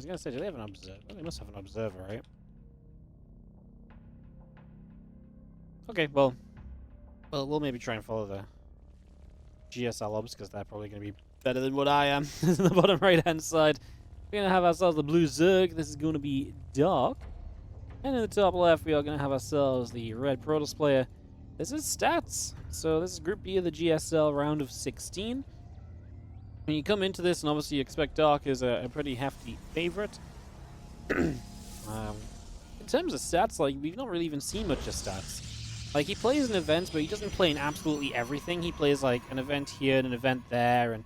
was gonna say, do they have an observer? They must have an observer, right? Okay, well, we'll maybe try and follow the GSL obs, because they're probably gonna be better than what I am. In the bottom right-hand side, we're gonna have ourselves the blue Zerg. This is gonna be dark. And in the top left, we are gonna have ourselves the red Protoss player. This is stats. So this is Group B of the GSL round of 16. When you come into this, and obviously you expect Dark is a pretty hefty favorite. In terms of stats, like, we've not really even seen much of stats. Like, he plays in events, but he doesn't play in absolutely everything. He plays, like, an event here and an event there, and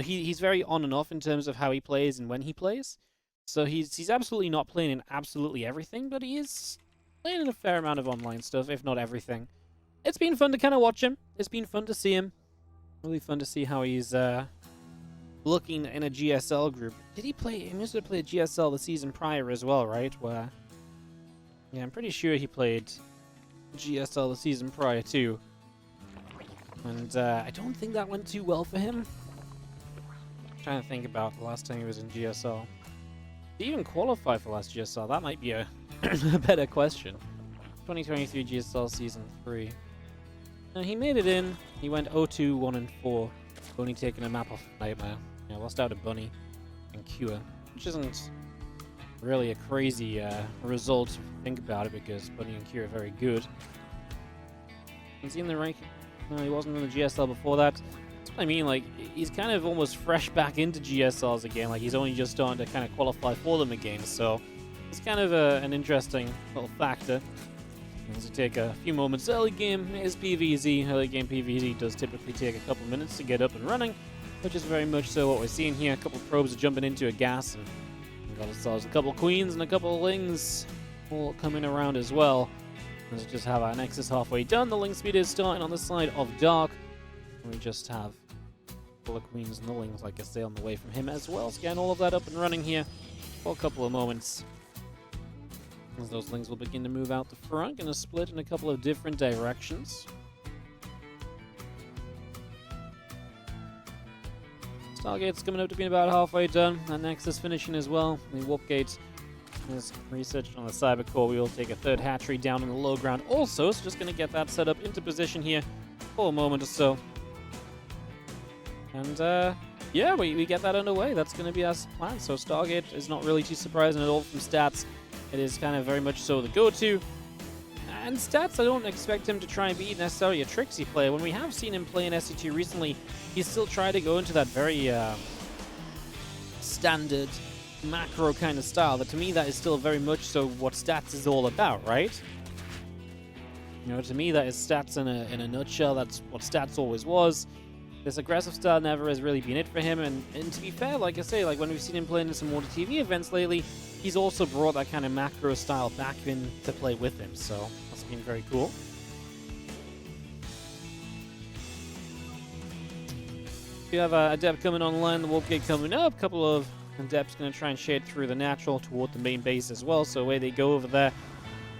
he's very on and off in terms of how he plays and when he plays. So he's absolutely not playing in absolutely everything, but he is playing in a fair amount of online stuff, if not everything. It's been fun to kind of watch him. It's been fun to see him. Really fun to see how he's looking in a GSL group. Did he play? He must have played GSL the season prior as well, right? Where, yeah, I'm pretty sure he played GSL the season prior too. And I don't think that went too well for him. I'm trying to think about the last time he was in GSL. Did he even qualify for last GSL? That might be a, a better question. 2023 GSL Season 3. He made it in. He went 0-2, 1-4. Only taking a map off Nightmare. Yeah, lost out to Bunny and Cure, which isn't really a crazy result if you think about it, because Bunny and Cure are very good. Is he in the ranking? No, he wasn't in the GSL before that. That's what I mean, like, he's kind of almost fresh back into GSLs again. Like, he's only just starting to kind of qualify for them again, so it's kind of an interesting little factor. As we take a few moments. Early game is PvZ. Early game PvZ does typically take a couple minutes to get up and running, which is very much so what we're seeing here. A couple of probes are jumping into a gas, and we've got ourselves a couple of queens and a couple of lings all coming around as well. Let's just have our Nexus halfway done. The ling speed is starting on the side of Dark. And we just have a couple of queens and the lings, like I say, on the way from him as well. So getting all of that up and running here for a couple of moments. As those lings will begin to move out the front, going to split in a couple of different directions. Stargate's coming up to being about halfway done. That Nexus finishing as well. The Warp Gate is researched on the Cyber Core. We will take a third hatchery down in the low ground also. So just going to get that set up into position here for a moment or so. And yeah, we get that underway. That's going to be our plan. So Stargate is not really too surprising at all from stats. It is kind of very much so the go-to. And stats, I don't expect him to try and be necessarily a tricksy player. When we have seen him play in SC2 recently, he's still tried to go into that very standard macro kind of style. But to me, that is still very much so what stats is all about, right? You know, to me, that is stats in a nutshell. That's what stats always was. This aggressive style never has really been it for him. And to be fair, like I say, like when we've seen him playing in some WardiTV events lately, he's also brought that kind of macro style back in to play with him, so that's been very cool. We have a Adept coming online, the Warp Gate coming up, a couple of Adepts going to try and shade through the natural toward the main base as well, so away they go over there.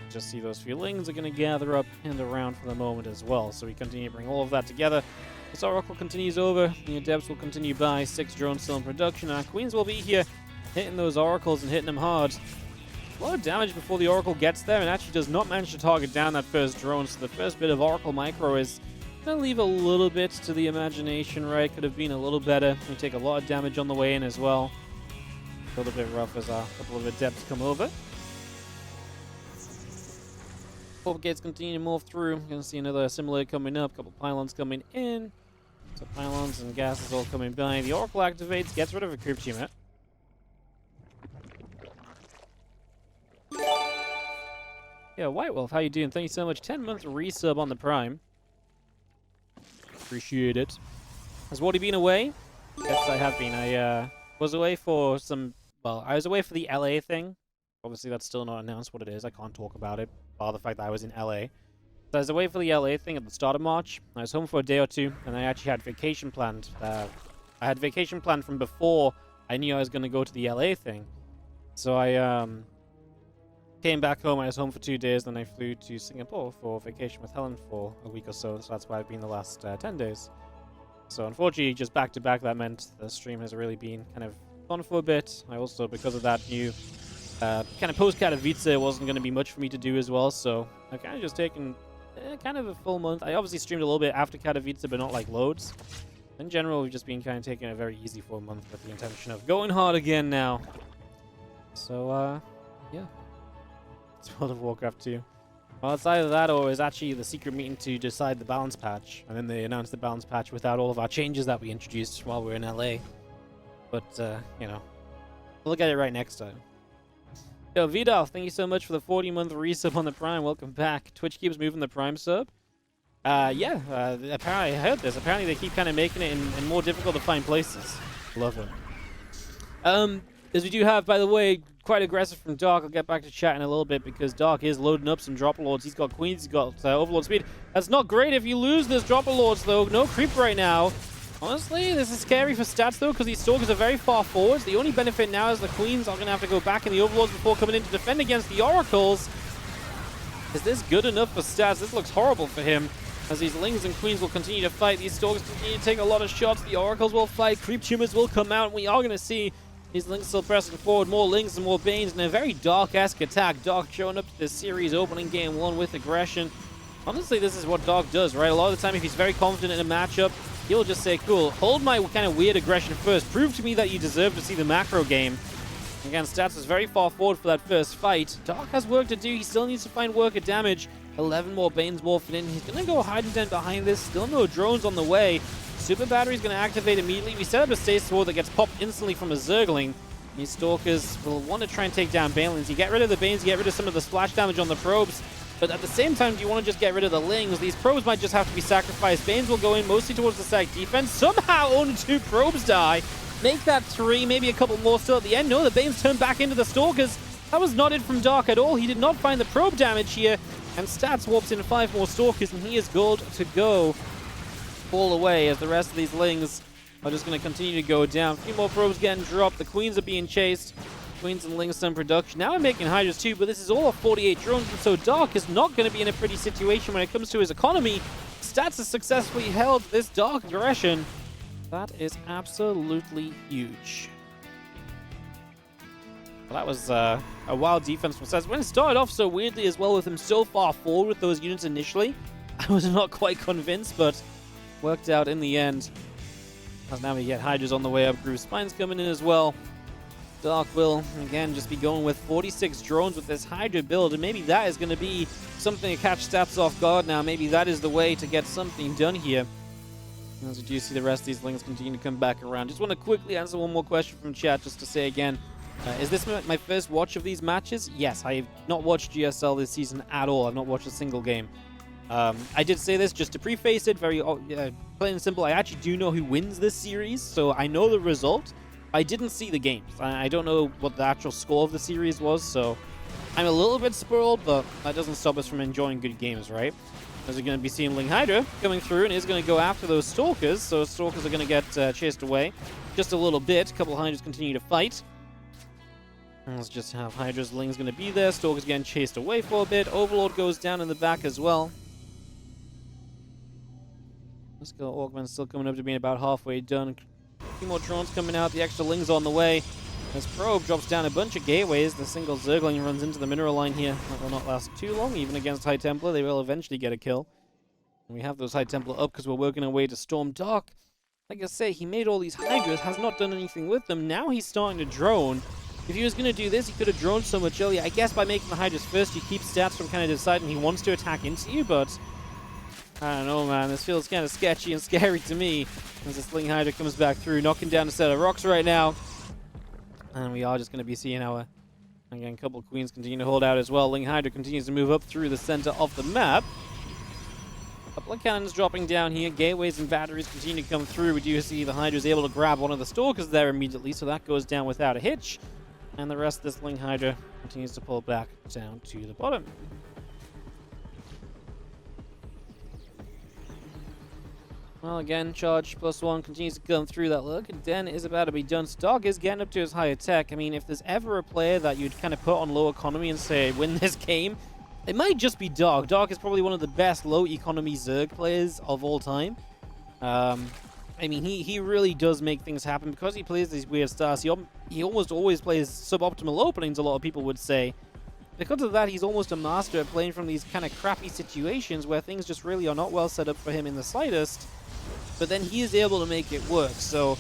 Just see those few lings are going to gather up and around for the moment as well, so we continue to bring all of that together. This Oracle continues over, the Adepts will continue by, 6 drones still in production, our Queens will be here, hitting those Oracles and hitting them hard. A lot of damage before the Oracle gets there, and actually does not manage to target down that first drone, so the first bit of Oracle Micro is going to leave a little bit to the imagination, right? Could have been a little better. We take a lot of damage on the way in as well. A little bit rough as a couple of Adepts come over. Warp Gates continue to move through. Going to see another assimilator coming up, a couple pylons coming in. So pylons and gases all coming by. The Oracle activates, gets rid of a creep teammate. Yeah, White Wolf, how you doing? Thank you so much. 10-month resub on the Prime. Appreciate it. Has Wardy been away? Yes, I have been. I was away for some... Well, I was away for the LA thing. Obviously, that's still not announced what it is. I can't talk about it, bar the fact that I was in LA. So I was away for the LA thing at the start of March. I was home for a day or two, and I actually had vacation planned. I had vacation planned from before I knew I was going to go to the LA thing. So I came back home. I was home for 2 days, then I flew to Singapore for vacation with Helen for a week or so. So that's why I've been the last 10 days. So unfortunately, just back to back, that meant the stream has really been kind of gone for a bit. I also, because of that new kind of post-Katowice, it wasn't going to be much for me to do as well, so I've kind of just taken kind of a full month. I obviously streamed a little bit after Katowice, but not like loads. In general, we've just been kind of taking it very easy for a month with the intention of going hard again now. So, yeah. It's World of Warcraft 2. Well, it's either that or it's actually the secret meeting to decide the balance patch. And then they announced the balance patch without all of our changes that we introduced while we were in LA. But, you know, we'll look at it right next time. Yo, Vidal, thank you so much for the 40-month resub on the Prime. Welcome back. Twitch keeps moving the Prime sub. Yeah, apparently I heard this. Apparently they keep kind of making it in more difficult to find places. Love it. As we do have, by the way, quite aggressive from Dark. I'll get back to chat in a little bit because Dark is loading up some Dropper Lords. He's got Queens, he's got Overlord speed. That's not great if you lose this Dropper Lords, though. No creep right now. Honestly, this is scary for stats, though, because these Stalkers are very far forwards. The only benefit now is the Queens are going to have to go back in the Overlords before coming in to defend against the Oracles. Is this good enough for stats? This looks horrible for him. As these Lings and Queens will continue to fight, these Stalkers continue to take a lot of shots. The Oracles will fight, Creep Tumors will come out, and we are going to see these Lings still pressing forward, more Lings and more Banes, and a very Dark-esque attack. Dark showing up to this series, opening game 1 with aggression. Honestly, this is what Dark does, right? A lot of the time, if he's very confident in a matchup, he'll just say, cool, hold my kind of weird aggression first. Prove to me that you deserve to see the macro game. Again, Stats is very far forward for that first fight. Dark has work to do. He still needs to find worker damage. 11 more Banes morphing in. He's going to go hide and den behind this. Still no drones on the way. Super Battery's going to activate immediately. We set up a Stasis Ward that gets popped instantly from a Zergling. These Stalkers will want to try and take down Banelings. You get rid of the Banes, you get rid of some of the splash damage on the probes. But at the same time, do you want to just get rid of the Lings? These probes might just have to be sacrificed. Banes will go in mostly towards the side defense. Somehow only 2 probes die. Make that 3, maybe a couple more still at the end. No, the Banes turn back into the Stalkers. That was not it from Dark at all. He did not find the probe damage here. And Stats warps in 5 more Stalkers, and he is good to go. Fall away as the rest of these Lings are just going to continue to go down. A few more probes getting dropped. The Queens are being chased. Queens and Lings some production. Now we're making Hydras too, but this is all of 48 drones, and so Dark is not going to be in a pretty situation when it comes to his economy. Stats has successfully held this Dark aggression. That is absolutely huge. Well, that was a wild defense from Stats. When it started off so weirdly as well with him so far forward with those units initially, I was not quite convinced, but worked out in the end. As now we get Hydras on the way up. Groove Spine's coming in as well. Dark will, again, just be going with 46 drones with this Hydra build, and maybe that is going to be something to catch Stats off guard now. Maybe that is the way to get something done here. As we do see the rest of these Lings continue to come back around. Just want to quickly answer one more question from chat, just to say again, is this my first watch of these matches? Yes, I have not watched GSL this season at all. I've not watched a single game. I did say this just to preface it, very plain and simple. I actually do know who wins this series, so I know the result. I didn't see the games. I don't know what the actual score of the series was, so I'm a little bit spoiled, but that doesn't stop us from enjoying good games, right? As we're going to be seeing Ling Hydra coming through and is going to go after those Stalkers, so Stalkers are going to get chased away just a little bit. A couple of Hydras continue to fight. And let's just have Hydra's Ling's going to be there. Stalkers getting chased away for a bit. Overlord goes down in the back as well. Let's go. Augment's still coming up to being about halfway done. A few more drones coming out. The extra Ling's on the way. As Probe drops down a bunch of gateways, the single Zergling runs into the mineral line here. That will not last too long. Even against High Templar, they will eventually get a kill. And we have those High Templar up because we're working our way to Storm Dark. Like I say, he made all these Hydras, has not done anything with them. Now he's starting to drone. If he was going to do this, he could have droned so much earlier. I guess by making the Hydras first, you keep Stats from kind of deciding he wants to attack into you, but I don't know, man. This feels kind of sketchy and scary to me as this Ling Hydra comes back through, knocking down a set of rocks right now. And we are just going to be seeing our, again, a couple of Queens continue to hold out as well. Ling Hydra continues to move up through the center of the map. A couple of cannons dropping down here. Gateways and batteries continue to come through. We do see the Hydra's able to grab one of the Stalkers there immediately, so that goes down without a hitch. And the rest of this Ling Hydra continues to pull back down to the bottom. Well, again, charge +1 continues to come through that look, and Den is about to be done. Stark is getting up to his high attack. I mean, if there's ever a player that you'd kind of put on low economy and say, win this game, it might just be Dark. Dark is probably one of the best low economy Zerg players of all time. I mean, he really does make things happen because he plays these weird stars. He almost always plays suboptimal openings, a lot of people would say. Because of that, he's almost a master at playing from these kind of crappy situations where things just really are not well set up for him in the slightest. But then he is able to make it work. So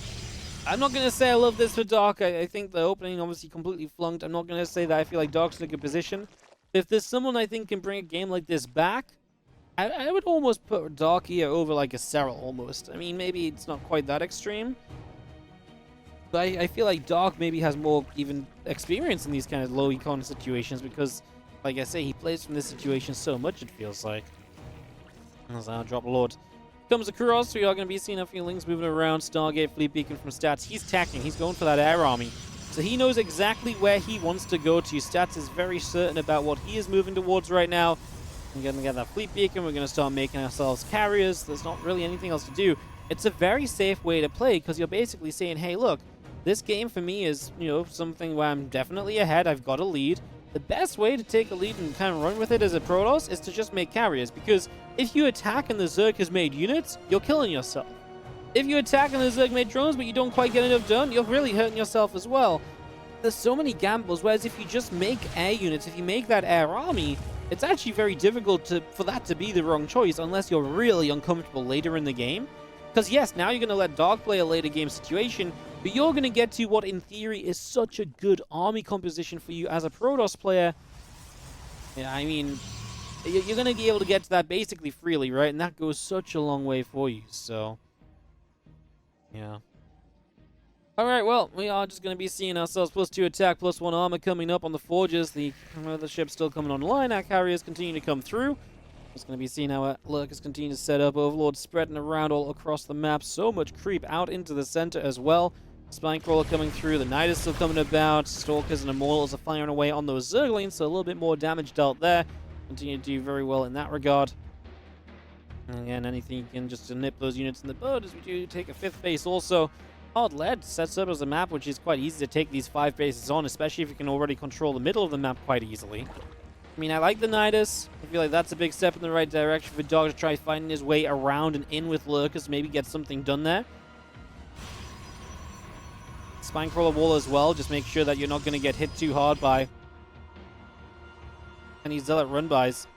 I'm not going to say I love this for Dark. I think the opening obviously completely flunked. I'm not going to say that I feel like Dark's in a good position. If there's someone I think can bring a game like this back, I would almost put Dark here over like a Serral almost. I mean, maybe it's not quite that extreme. But I feel like Dark maybe has more even experience in these kind of low econ situations because, like I say, he plays from this situation so much, it feels like. As our drop Lord comes across, we are going to be seeing a few links moving around. Stargate, Fleet Beacon from Stats. He's tacking. He's going for that air army. So he knows exactly where he wants to go to. Stats is very certain about what he is moving towards right now. We're going to get that Fleet Beacon. We're going to start making ourselves carriers. There's not really anything else to do. It's a very safe way to play because you're basically saying, hey, look, this game for me is, you know, something where I'm definitely ahead. I've got a lead. The best way to take a lead and kind of run with it as a Protoss is to just make carriers, because if you attack and the Zerg has made units, you're killing yourself. If you attack and the Zerg made drones but you don't quite get enough done, you're really hurting yourself as well. There's so many gambles, whereas if you just make air units, if you make that air army, it's actually very difficult for that to be the wrong choice unless you're really uncomfortable later in the game. Because yes, now you're going to let Dark play a later game situation, but you're going to get to what in theory is such a good army composition for you as a Protoss player. Yeah, I mean, you're going to be able to get to that basically freely, right? And that goes such a long way for you, so yeah. Alright, well, we are just going to be seeing ourselves +2 attack, +1 armor coming up on the forges. The mothership's still coming online. Our carriers continue to come through. Just going to be seeing how our lurkers continue to set up. Overlord spreading around all across the map. So much creep out into the center as well. Spine Crawler coming through. The Knight is still coming about. Stalkers and Immortals are firing away on those Zerglings, so a little bit more damage dealt there. Continue to do very well in that regard. And again, anything you can just to nip those units in the bud as we do take a 5th base also. Hard Lead sets up as a map which is quite easy to take these 5 bases on, especially if you can already control the middle of the map quite easily. I mean, I like the Nidus. I feel like that's a big step in the right direction for Dog to try finding his way around and in with Lurkers, maybe get something done there. Spinecrawler wall as well, just make sure that you're not going to get hit too hard by any Zealot run-bys.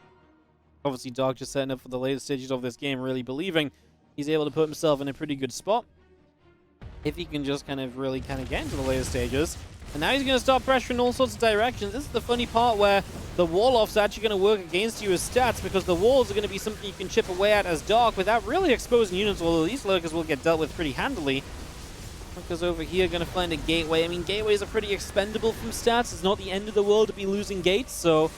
Obviously, Dog just setting up for the later stages of this game, really believing he's able to put himself in a pretty good spot. If he can just kind of get into the later stages. And now he's going to start pressuring all sorts of directions. This is the funny part where the wall-off's actually going to work against you as Stats, because the walls are going to be something you can chip away at as Dark without really exposing units, although these Lurkers will get dealt with pretty handily. Lurkers over here going to find a gateway. I mean, gateways are pretty expendable from Stats. It's not the end of the world to be losing gates, so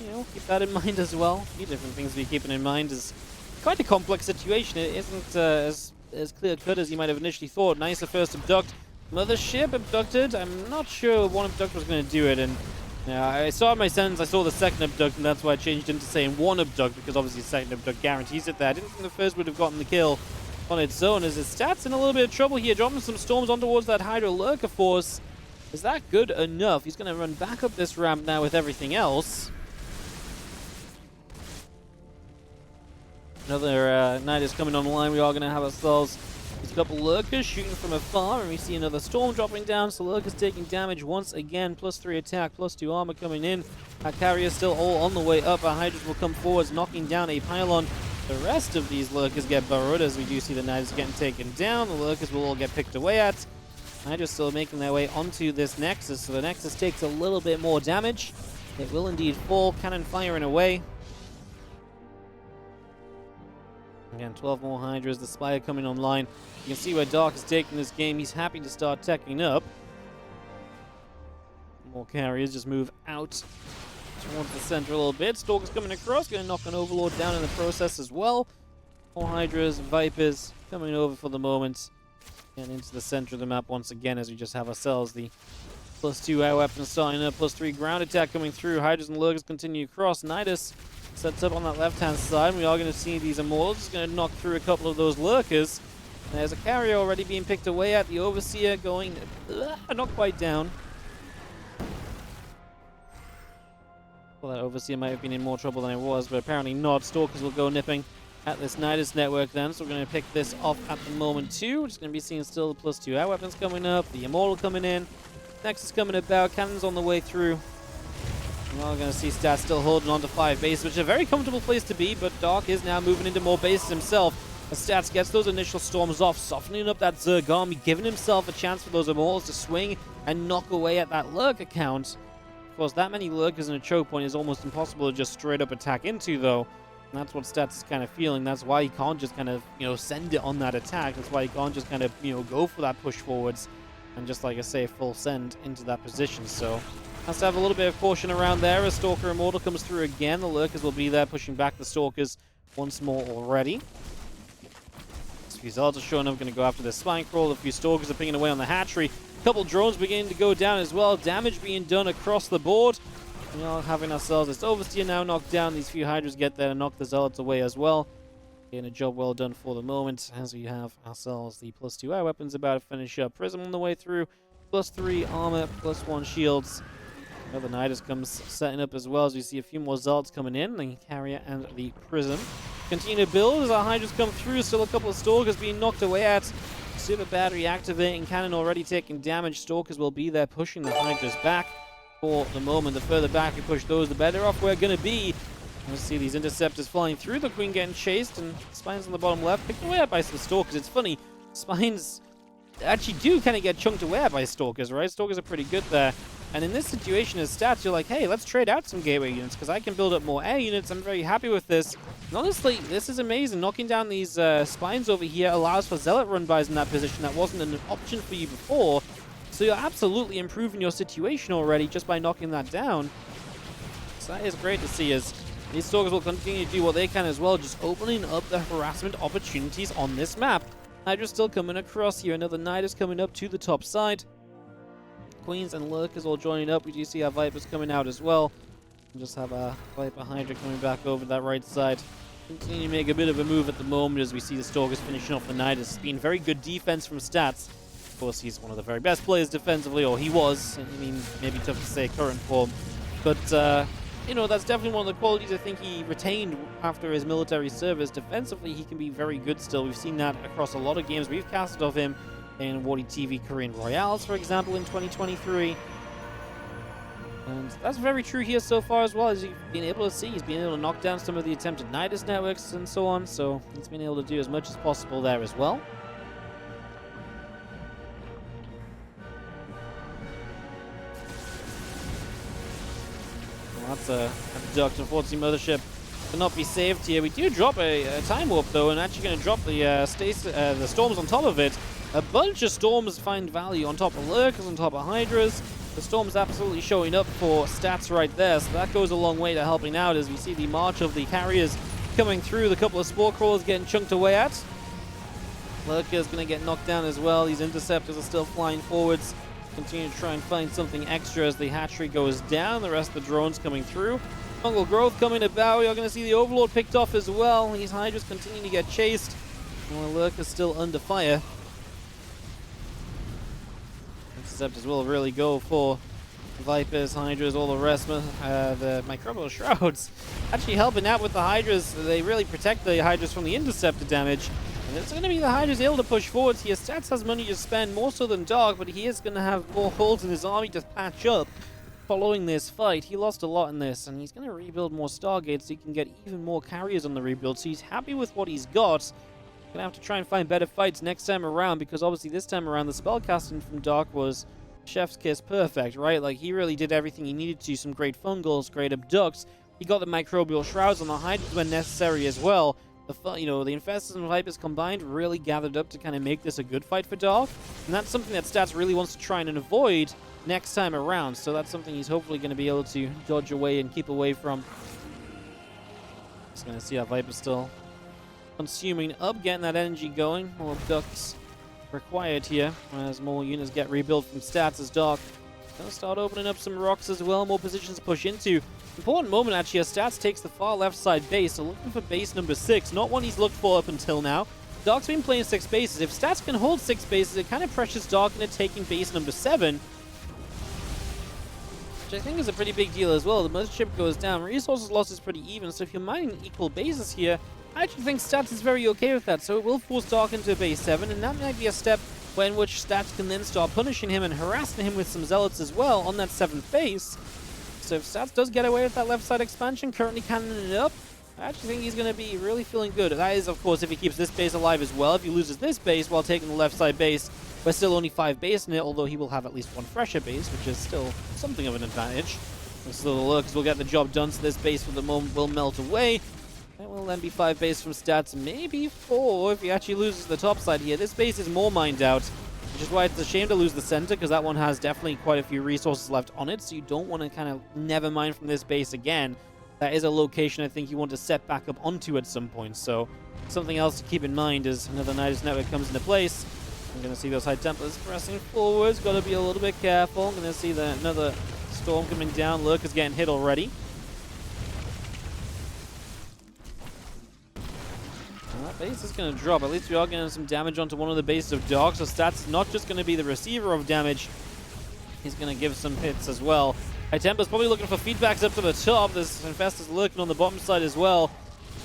you know, keep that in mind as well. A few different things to be keeping in mind. Is quite a complex situation. It isn't as clear-cut as you might have initially thought. Nicer first abduct. Mothership abducted. I'm not sure one abduct was going to do it, and I saw in my sentence, I saw the second abduct, and that's why I changed into saying one abduct, because obviously the second abduct guarantees it there. I didn't think the first would have gotten the kill on its own, as his Stats in a little bit of trouble here, dropping some storms on towards that Hydra Lurker force. Is that good enough? He's going to run back up this ramp now with everything else. Another Knight is coming online. We are going to have ourselves a couple Lurkers shooting from afar, and we see another Storm dropping down, so Lurkers taking damage once again. +3 attack, +2 armor coming in. Our carriers still all on the way up. Our Hydras will come forwards, knocking down a pylon. The rest of these Lurkers get burrowed, as we do see the Knights getting taken down. The Lurkers will all get picked away at. Hydras still making their way onto this Nexus, so the Nexus takes a little bit more damage. It will indeed fall, cannon firing away. Again, 12 more Hydras, the Spire coming online. You can see where Dark is taking this game. He's happy to start teching up. More carriers just move out towards the center a little bit. Stalker's coming across, going to knock an Overlord down in the process as well. More Hydras and Vipers coming over for the moment. And into the center of the map once again, as we just have ourselves the +2 air weapons starting up, +3 ground attack coming through. Hydras and Lurkers continue across. Nidus sets up on that left-hand side. We are going to see these Immortals just going to knock through a couple of those Lurkers. There's a carrier already being picked away at. The Overseer going not quite down. Well, that Overseer might have been in more trouble than it was, but apparently not. Stalkers will go nipping at this Nidus network then, so we're going to pick this off at the moment too. We're just going to be seeing still the +2 air weapons coming up, the Immortal coming in, Nexus coming about, cannons on the way through. We're going to see Stats still holding on to 5 bases, which is a very comfortable place to be, but Dark is now moving into more bases himself. As Stats gets those initial storms off, softening up that Zerg army, giving himself a chance for those Immortals to swing and knock away at that Lurker count. Of course, that many Lurkers in a choke point is almost impossible to just straight up attack into, though. And that's what Stats is kind of feeling. That's why he can't just kind of, send it on that attack. That's why he can't just kind of, go for that push forwards and just, like I say, full send into that position. So, has to have a little bit of caution around there as Stalker Immortal comes through again. The Lurkers will be there pushing back the Stalkers once more already. A few Zealots are showing up, going to go after this Spine Crawl. A few Stalkers are pinging away on the hatchery. A couple drones beginning to go down as well. Damage being done across the board. We are having ourselves this Overseer now knocked down. These few Hydras get there and knock the Zealots away as well. Getting a job well done for the moment as we have ourselves the +2 air weapons about to finish up. Prism on the way through. +3 armor, +1 shields. Another Nidus comes setting up as well as we see a few more Zealots coming in. The Carrier and the Prism continue to build as our Hydras come through. Still a couple of Stalkers being knocked away at. Super Battery activating. Cannon already taking damage. Stalkers will be there pushing the Hydras back. For the moment, the further back we push those, the better off we're going to be. Let's see these Interceptors flying through, the Queen getting chased, and Spines on the bottom left, picked away by some Stalkers. It's funny, Spines actually do kind of get chunked away by Stalkers, right? Stalkers are pretty good there. And in this situation as Stats, you're like, hey, let's trade out some Gateway units, because I can build up more air units. I'm very happy with this. And honestly, this is amazing. Knocking down these Spines over here allows for Zealot run-bys in that position. That wasn't an option for you before. So you're absolutely improving your situation already just by knocking that down. So that is great to see as these Stalkers will continue to do what they can as well, just opening up the harassment opportunities on this map. Hydra's still coming across here. Another Nidus coming up to the top side. Queens and Lurkers all joining up. We do see our Vipers coming out as well. And just have our Viper Hydra coming back over that right side. Continue to make a bit of a move at the moment as we see the Stalkers finishing off the Nidus. It's been very good defense from Stats. Of course, he's one of the very best players defensively, or he was. I mean, maybe tough to say current form. But, that's definitely one of the qualities I think he retained after his military service. Defensively, he can be very good still. We've seen that across a lot of games we've casted of him in WardiTV Korean Royales, for example, in 2023. And that's very true here so far as well, as you've been able to see. He's been able to knock down some of the attempted Nidus networks and so on, so he's been able to do as much as possible there as well. That's a duct. Unfortunately, Mothership cannot be saved here. We do drop a Time Warp, though, and actually going to drop the Storms on top of it. A bunch of Storms find value on top of Lurkers, on top of Hydras. The Storm's absolutely showing up for Stats right there, so that goes a long way to helping out as we see the march of the Carriers coming through. The couple of Spore Crawlers getting chunked away at. Lurker's going to get knocked down as well. These Interceptors are still flying forwards. Continue to try and find something extra as the hatchery goes down. The rest of the drones coming through. Fungal Growth coming about. We are going to see the Overlord picked off as well. These Hydras continue to get chased. While Lurker's still under fire. Interceptors will really go for Vipers, Hydras, all the rest. The Microbial Shrouds actually helping out with the Hydras. They really protect the Hydras from the Interceptor damage. And it's going to be the Hydras able to push forwards here. Stats has money to spend, more so than Dark, but he is going to have more holes in his army to patch up following this fight. He lost a lot in this, and he's going to rebuild more Stargates so he can get even more carriers on the rebuild. So he's happy with what he's got. Going to have to try and find better fights next time around, because obviously this time around the spellcasting from Dark was chef's kiss perfect, right? Like, he really did everything he needed to. Some great fungals, great abducts. He got the Microbial Shrouds on the Hydras when necessary as well. The Infestors and Vipers combined really gathered up to kind of make this a good fight for Dark. And that's something that Stats really wants to try and avoid next time around. So that's something he's hopefully going to be able to dodge away and keep away from. Just going to see how Viper's still consuming up, getting that energy going. More abducts required here as more units get rebuilt from Stats as Dark. Going to start opening up some rocks as well, more positions to push into. Important moment actually as Stats takes the far left side base, so looking for base number 6, not one he's looked for up until now. Dark's been playing 6 bases. If Stats can hold 6 bases, it kind of pressures Dark into taking base number 7. Which I think is a pretty big deal as well. The Mothership goes down, resources loss is pretty even, so if you're mining equal bases here, I actually think Stats is very okay with that, so it will force Dark into base 7, and that might be a step in which Stats can then start punishing him and harassing him with some Zealots as well on that 7th base. So if Stats does get away with that left side expansion, currently cannoning it up, I actually think he's going to be really feeling good. That is, of course, if he keeps this base alive as well. If he loses this base while taking the left side base, we're still only 5 base in it, although he will have at least 1 fresher base, which is still something of an advantage. This little Lurkers will get the job done, so this base for the moment will melt away. It will then be 5 base from Stats, maybe 4 if he actually loses the top side here. This base is more mined out, which is why it's a shame to lose the center, because that one has definitely quite a few resources left on it, so you don't want to kind of never mine from this base again. That is a location I think you want to set back up onto at some point, so something else to keep in mind as another Nidus network comes into place. I'm going to see those High Templars pressing forwards, got to be a little bit careful. I'm going to see another storm coming down, Lurkers getting hit already. That base is going to drop. At least we are getting some damage onto one of the bases of Dark, so Stats is not just going to be the receiver of damage. He's going to give some hits as well. High Templa's probably looking for feedbacks up to the top. There's Infestors lurking on the bottom side as well.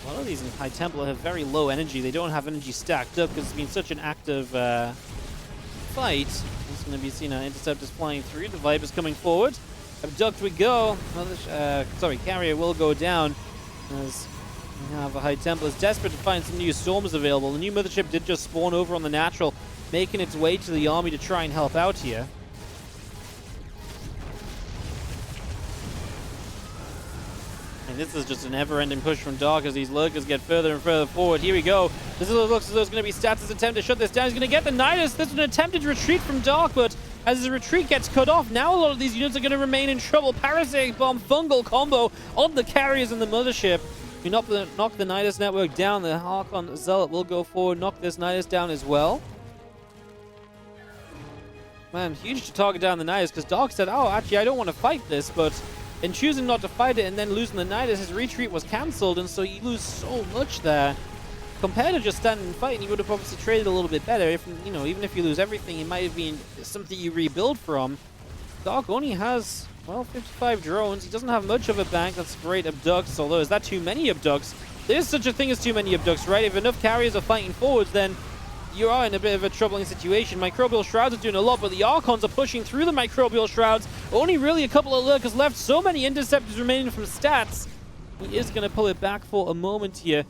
A lot of these in High Templar have very low energy. They don't have energy stacked up because it's been such an active fight. It's going to be seen Interceptors flying through. The Viper's coming forward. Abduct we go. Carrier will go down as we have a High Templars desperate to find some new storms available. The new Mothership did just spawn over on the natural, making its way to the army to try and help out here. And this is just an ever-ending push from Dark as these Lurkers get further and further forward. Here we go. This looks as though it's going to be Stats' attempt to shut this down. He's going to get the Nidus. This is an attempted retreat from Dark, but as his retreat gets cut off, now a lot of these units are going to remain in trouble. Parasitic Bomb, Fungal combo on the carriers and the Mothership. You knock the Nidus network down. The Harkon Zealot will go forward, knock this Nidus down as well. Man, huge to target down the Nidus because Dark said, oh, actually, I don't want to fight this, but in choosing not to fight it and then losing the Nidus, his retreat was cancelled, and so you lose so much there. Compared to just standing and fighting, you would have obviously traded a little bit better. If even if you lose everything, it might have been something you rebuild from. Dark only has, well, 55 drones. He doesn't have much of a bank. That's great abducts, although is that too many abducts? There's such a thing as too many abducts, right? If enough carriers are fighting forwards, then you are in a bit of a troubling situation. Microbial Shrouds are doing a lot, but the Archons are pushing through the Microbial Shrouds. Only really a couple of Lurkers left. So many Interceptors remaining from Stats. He is going to pull it back for a moment here.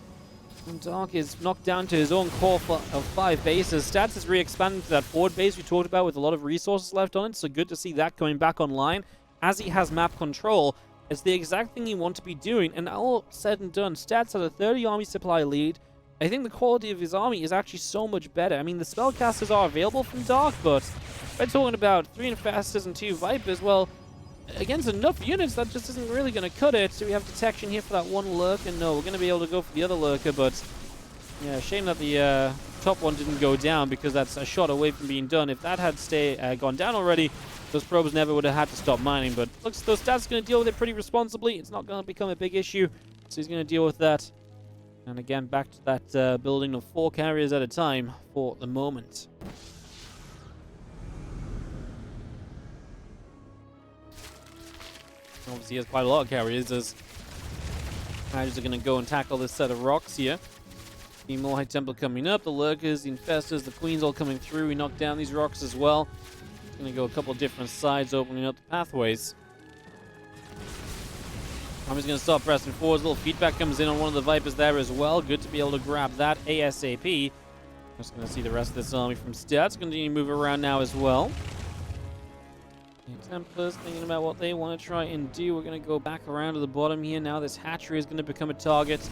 And Dark is knocked down to his own core of 5 bases. Stats is re-expanding to that forward base we talked about with a lot of resources left on it, so good to see that coming back online. As he has map control, it's the exact thing you want to be doing, and all said and done, Stats has a 30 army supply lead. I think the quality of his army is actually so much better. I mean, the spellcasters are available from Dark, but we're talking about 3 Infestors and 2 Vipers. Well, against enough units, that just isn't really going to cut it. So we have detection here for that one Lurker. No, we're going to be able to go for the other Lurker, but yeah, shame that the top one didn't go down because that's a shot away from being done. If that had gone down already, those probes never would have had to stop mining. But looks those Stats are going to deal with it pretty responsibly. It's not going to become a big issue, so he's going to deal with that. And again, back to that building of 4 carriers at a time for the moment. Obviously, he has quite a lot of carriers as Riders are going to go and tackle this set of rocks here. See more High Templar coming up. The Lurkers, the Infestors, the Queens all coming through. We knock down these rocks as well. Going to go a couple of different sides, opening up the pathways. Army's going to start pressing forwards. A little feedback comes in on one of the Vipers there as well. Good to be able to grab that ASAP. Just going to see the rest of this army from Stats. Continue to move around now as well. The Templars thinking about what they want to try and do. We're going to go back around to the bottom here. Now this hatchery is going to become a target. So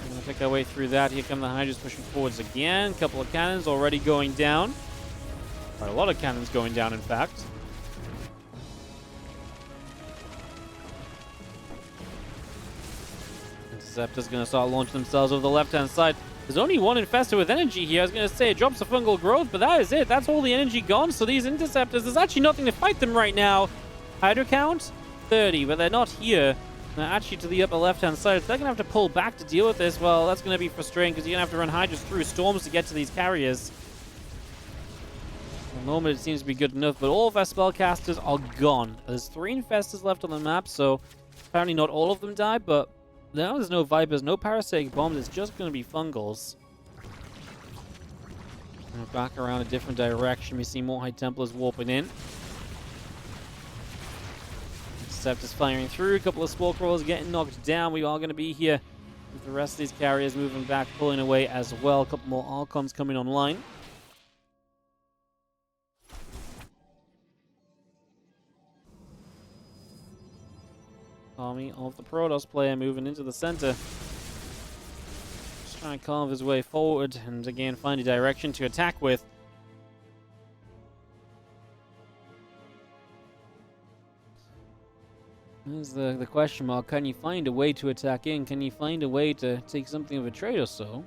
we're going to pick our way through that. Here come the Hydras pushing forwards again. A couple of cannons already going down. Quite a lot of cannons going down, in fact. Interceptor's going to start launching themselves over the left-hand side. There's only one Infestor with energy here. I was going to say it drops the fungal growth, but that is it. That's all the energy gone. So these Interceptors, there's actually nothing to fight them right now. Hydra count? 30, but they're not here. They're actually to the upper left-hand side. If they're going to have to pull back to deal with this, well, that's going to be frustrating because you're going to have to run Hydras through storms to get to these carriers. At the moment, it seems to be good enough, but all of our spellcasters are gone. There's 3 Infestors left on the map, so apparently not all of them died, but now there's no Vipers, no parasitic bombs. It's just going to be fungals. And back around a different direction. We see more High Templars warping in. Interceptors firing through. A couple of Spore Crawlers getting knocked down. We are going to be here with the rest of these carriers moving back, pulling away as well. A couple more Archons coming online. Army of the Protoss player moving into the center. Just trying to carve his way forward and again find a direction to attack with. There's the question mark. Can you find a way to attack in? Can you find a way to take something of a trade or so?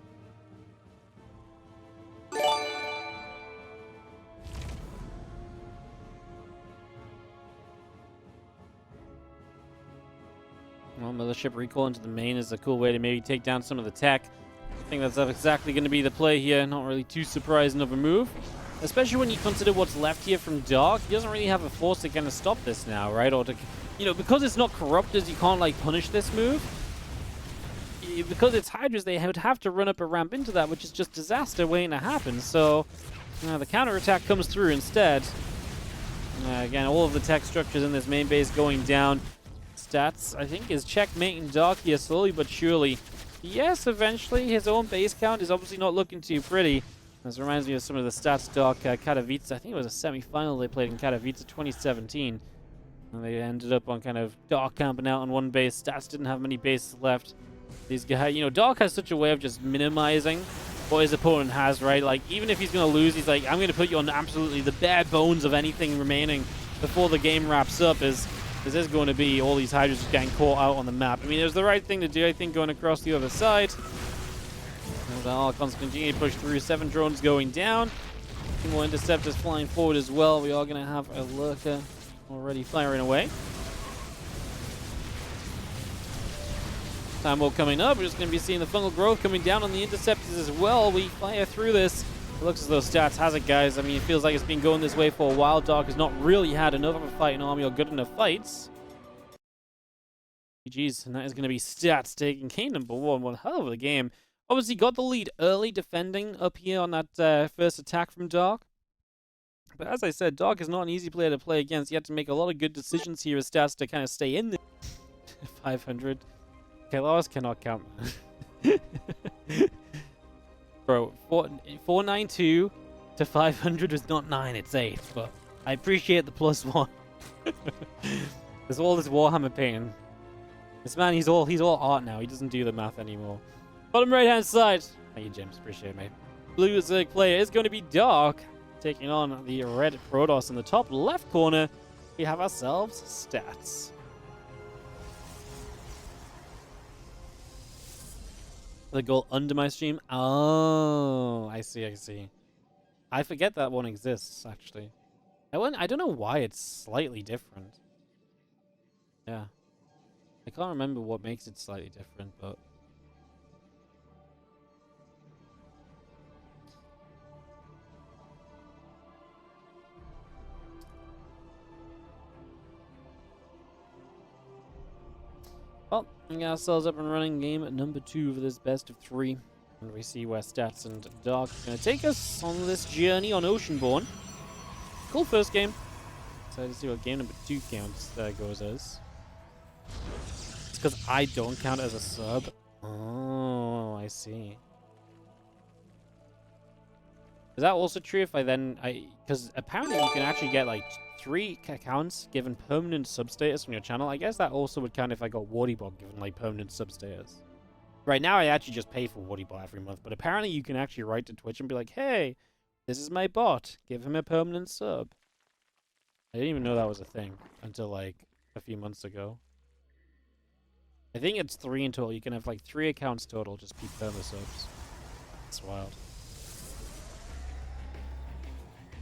Well, Mothership recall into the main is a cool way to maybe take down some of the tech. I think that's exactly going to be the play here. Not really too surprising of a move. Especially when you consider what's left here from Dark. He doesn't really have a force to kind of stop this now, right? Or to, you know, because it's not corruptors, you can't, like, punish this move. Because it's Hydras, they would have to run up a ramp into that, which is just disaster waiting to happen. So, the counterattack comes through instead. Again, all of the tech structures in this main base going down. Stats, I think, is checkmating Dark here slowly but surely. Yes, eventually, his own base count is obviously not looking too pretty. This reminds me of some of the stats Dark Katowice. I think it was a semi-final they played in Katowice 2017. And they ended up on kind of Dark camping out on one base. Stats didn't have many bases left. These guys, you know, Dark has such a way of just minimizing what his opponent has, right? Like, even if he's going to lose, he's like, I'm going to put you on absolutely the bare bones of anything remaining before the game wraps up. This is going to be all these Hydras just getting caught out on the map. I mean, it was the right thing to do, I think, going across the other side. And the Archons continue to push through. 7 drones going down. 2 more Interceptors flying forward as well. We are going to have a Lurker already firing away. Time Warp coming up. We're just going to be seeing the fungal growth coming down on the Interceptors as well. We fire through this. It looks as though Stats has it, guys. I mean, it feels like it's been going this way for a while. Dark has not really had enough of a fighting army or good enough fights. GG's, and that is going to be Stats taking game number 1. One hell of a game. Obviously got the lead early defending up here on that first attack from Dark. But as I said, Dark is not an easy player to play against. You have to make a lot of good decisions here as Stats to kind of stay in there. 500. Kalos cannot count. Bro, 492 to 500 is not 9, it's 8. But I appreciate the +1. There's all this Warhammer pain. This man, he's all art now. He doesn't do the math anymore. Bottom right-hand side. Thank you, James. Appreciate it, mate. Blue Zerg player is going to be Dark, taking on the red Protoss in the top left corner. We have ourselves Stats. The goal under my stream? Oh, I see, I see. I forget that one exists, actually. I don't know why it's slightly different. Yeah. I can't remember what makes it slightly different, but... Well, we got ourselves up and running game number 2 for this best of 3. And we see where Stats and Dark are going to take us on this journey on Oceanborn. Cool first game. Excited to see what game number 2 counts goes as. It's because I don't count as a sub. Oh, I see. Is that also true if I then... Because apparently you can actually get like 3 accounts given permanent sub status from your channel. I guess that also would count if I got WardiTV given like permanent sub status. Right now I actually just pay for WardiTV every month, but apparently you can actually write to Twitch and be like, hey, this is my bot. Give him a permanent sub. I didn't even know that was a thing until like a few months ago. I think it's 3 in total. You can have like 3 accounts total, just be perma subs. It's wild.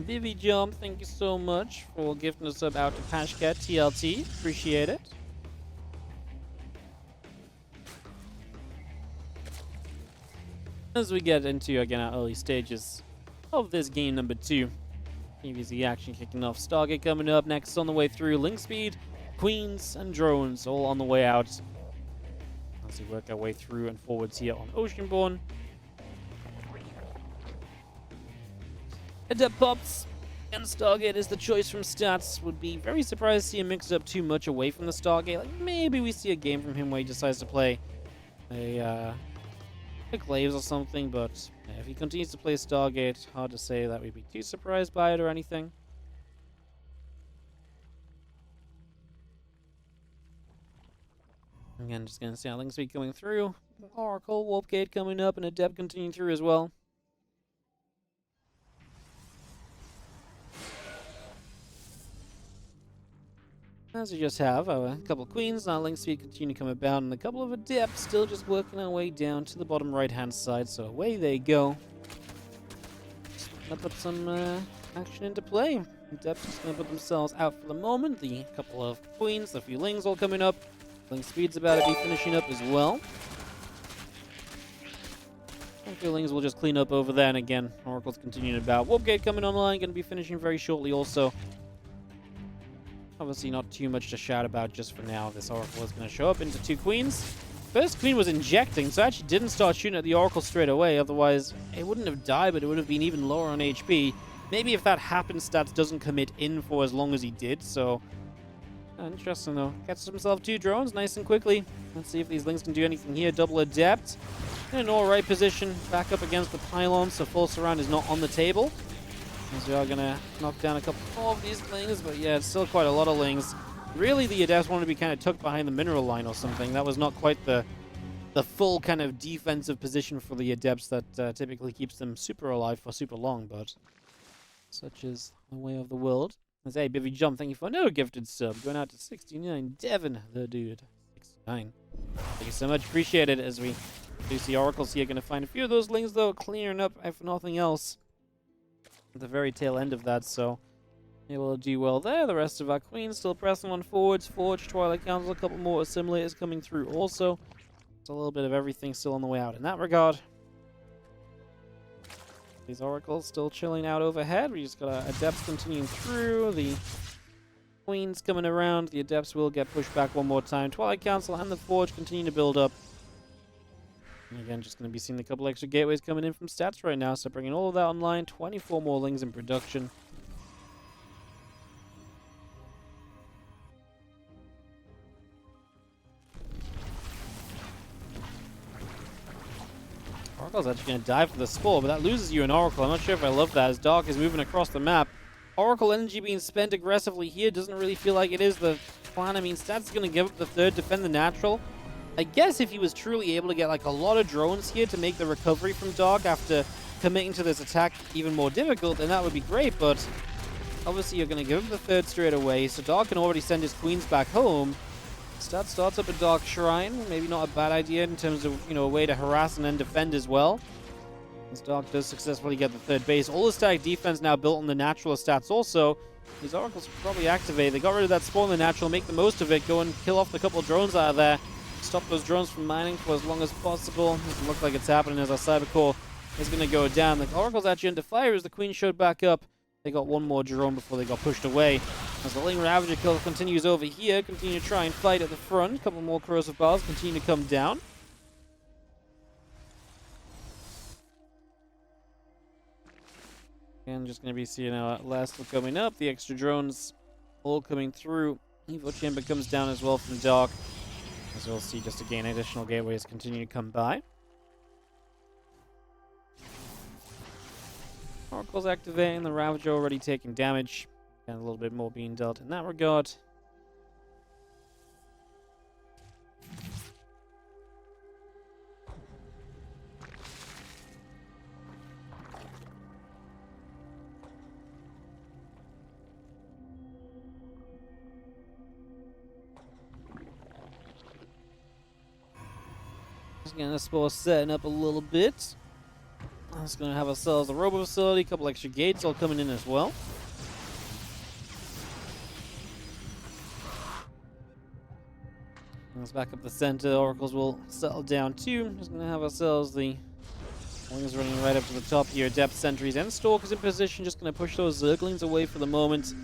Vivi Jump, thank you so much for gifting a sub out to Pashcat TLT. Appreciate it. As we get into, again, our early stages of this game number 2. PvZ action kicking off. Stargate coming up next on the way through. Link Speed, Queens, and Drones all on the way out. As we work our way through and forwards here on Oceanborn. Adept pops and Stargate is the choice from stats. Would be very surprised to see him mix up too much away from the Stargate. Like maybe we see a game from him where he decides to play a Glaives or something, but if he continues to play Stargate, hard to say that we'd be too surprised by it or anything. Again, just gonna see how Link Speed coming through. Oracle, Warp Gate coming up, and Adept continuing through as well. As we just have our couple of Queens, now Link Speed continue to come about, and a couple of Adepts still just working our way down to the bottom right-hand side, so away they go. Just gonna put some action into play. Adepts just gonna put themselves out for the moment. The couple of Queens, the few Lings all coming up. Link Speed's about to be finishing up as well. A few Lings will just clean up over there, and again, Oracle's continuing about. Warp Gate coming online, gonna be finishing very shortly also. Obviously not too much to shout about just for now. This Oracle is going to show up into 2 Queens. First Queen was injecting, so I actually didn't start shooting at the Oracle straight away. Otherwise, it wouldn't have died, but it would have been even lower on HP. Maybe if that happens, Stats doesn't commit in for as long as he did, so... Interesting, though. Gets himself 2 drones nice and quickly. Let's see if these Lings can do anything here. Double Adept. In an alright position. Back up against the pylon, so full surround is not on the table. As we are going to knock down a couple more of these Lings, but yeah, it's still quite a lot of Lings. Really, the Adepts wanted to be kind of tucked behind the mineral line or something. That was not quite the full kind of defensive position for the Adepts that typically keeps them super alive for super long, but such is the way of the world. As hey, Bivvy Jump, thank you for another gifted sub. Going out to 69. Devin, the dude. 69. Thank you so much. Appreciate it. As we do see Oracles here, going to find a few of those Lings, though, clearing up, if nothing else, at the very tail end of that, so able to do well there. The rest of our Queens still pressing on forwards. Forge, Twilight Council, a couple more assimilators coming through also. It's a little bit of everything still on the way out in that regard. These Oracles still chilling out overhead. We just got Adepts continuing through. The Queens coming around. The Adepts will get pushed back one more time. Twilight Council and the Forge continue to build up. And again, just going to be seeing a couple extra gateways coming in from Stats right now, so bringing all of that online. 24 more Lings in production. Oracle's actually going to dive for the Spore, but that loses you an Oracle. I'm not sure if I love that, as Dark is moving across the map. Oracle energy being spent aggressively here doesn't really feel like it is the plan. I mean, Stats is going to give up the third, defend the natural. I guess if he was truly able to get like a lot of drones here to make the recovery from Dark after committing to this attack even more difficult, then that would be great, but obviously you're going to give him the third straight away, so Dark can already send his Queens back home. Stats starts up a Dark Shrine, maybe not a bad idea in terms of, you know, a way to harass and then defend as well. As Dark does successfully get the third base. All the static defense now built on the natural stats also. These Oracles will probably activate. They got rid of that spawn in the natural, make the most of it, go and kill off the couple of drones out of there. Stop those drones from mining for as long as possible. Doesn't look like it's happening as our Cybercore is going to go down. The Oracle's actually under fire as the Queen showed back up. They got one more drone before they got pushed away. As the Ling Ravager kill continues over here, continue to try and fight at the front. A couple more corrosive bars continue to come down. And just going to be seeing our last one coming up. The extra drones all coming through. Evo Chamber comes down as well from Dark. As we'll see, just again, additional gateways continue to come by. Oracle's activating, the Ravager already taking damage. And a little bit more being dealt in that regard. Just getting the Spore setting up a little bit. Just going to have ourselves a robo facility, a couple extra gates all coming in as well. Let's back up the center. Oracles will settle down too. Just going to have ourselves the Wings running right up to the top here. Depth sentries and Stalkers in position. Just going to push those Zerglings away for the moment.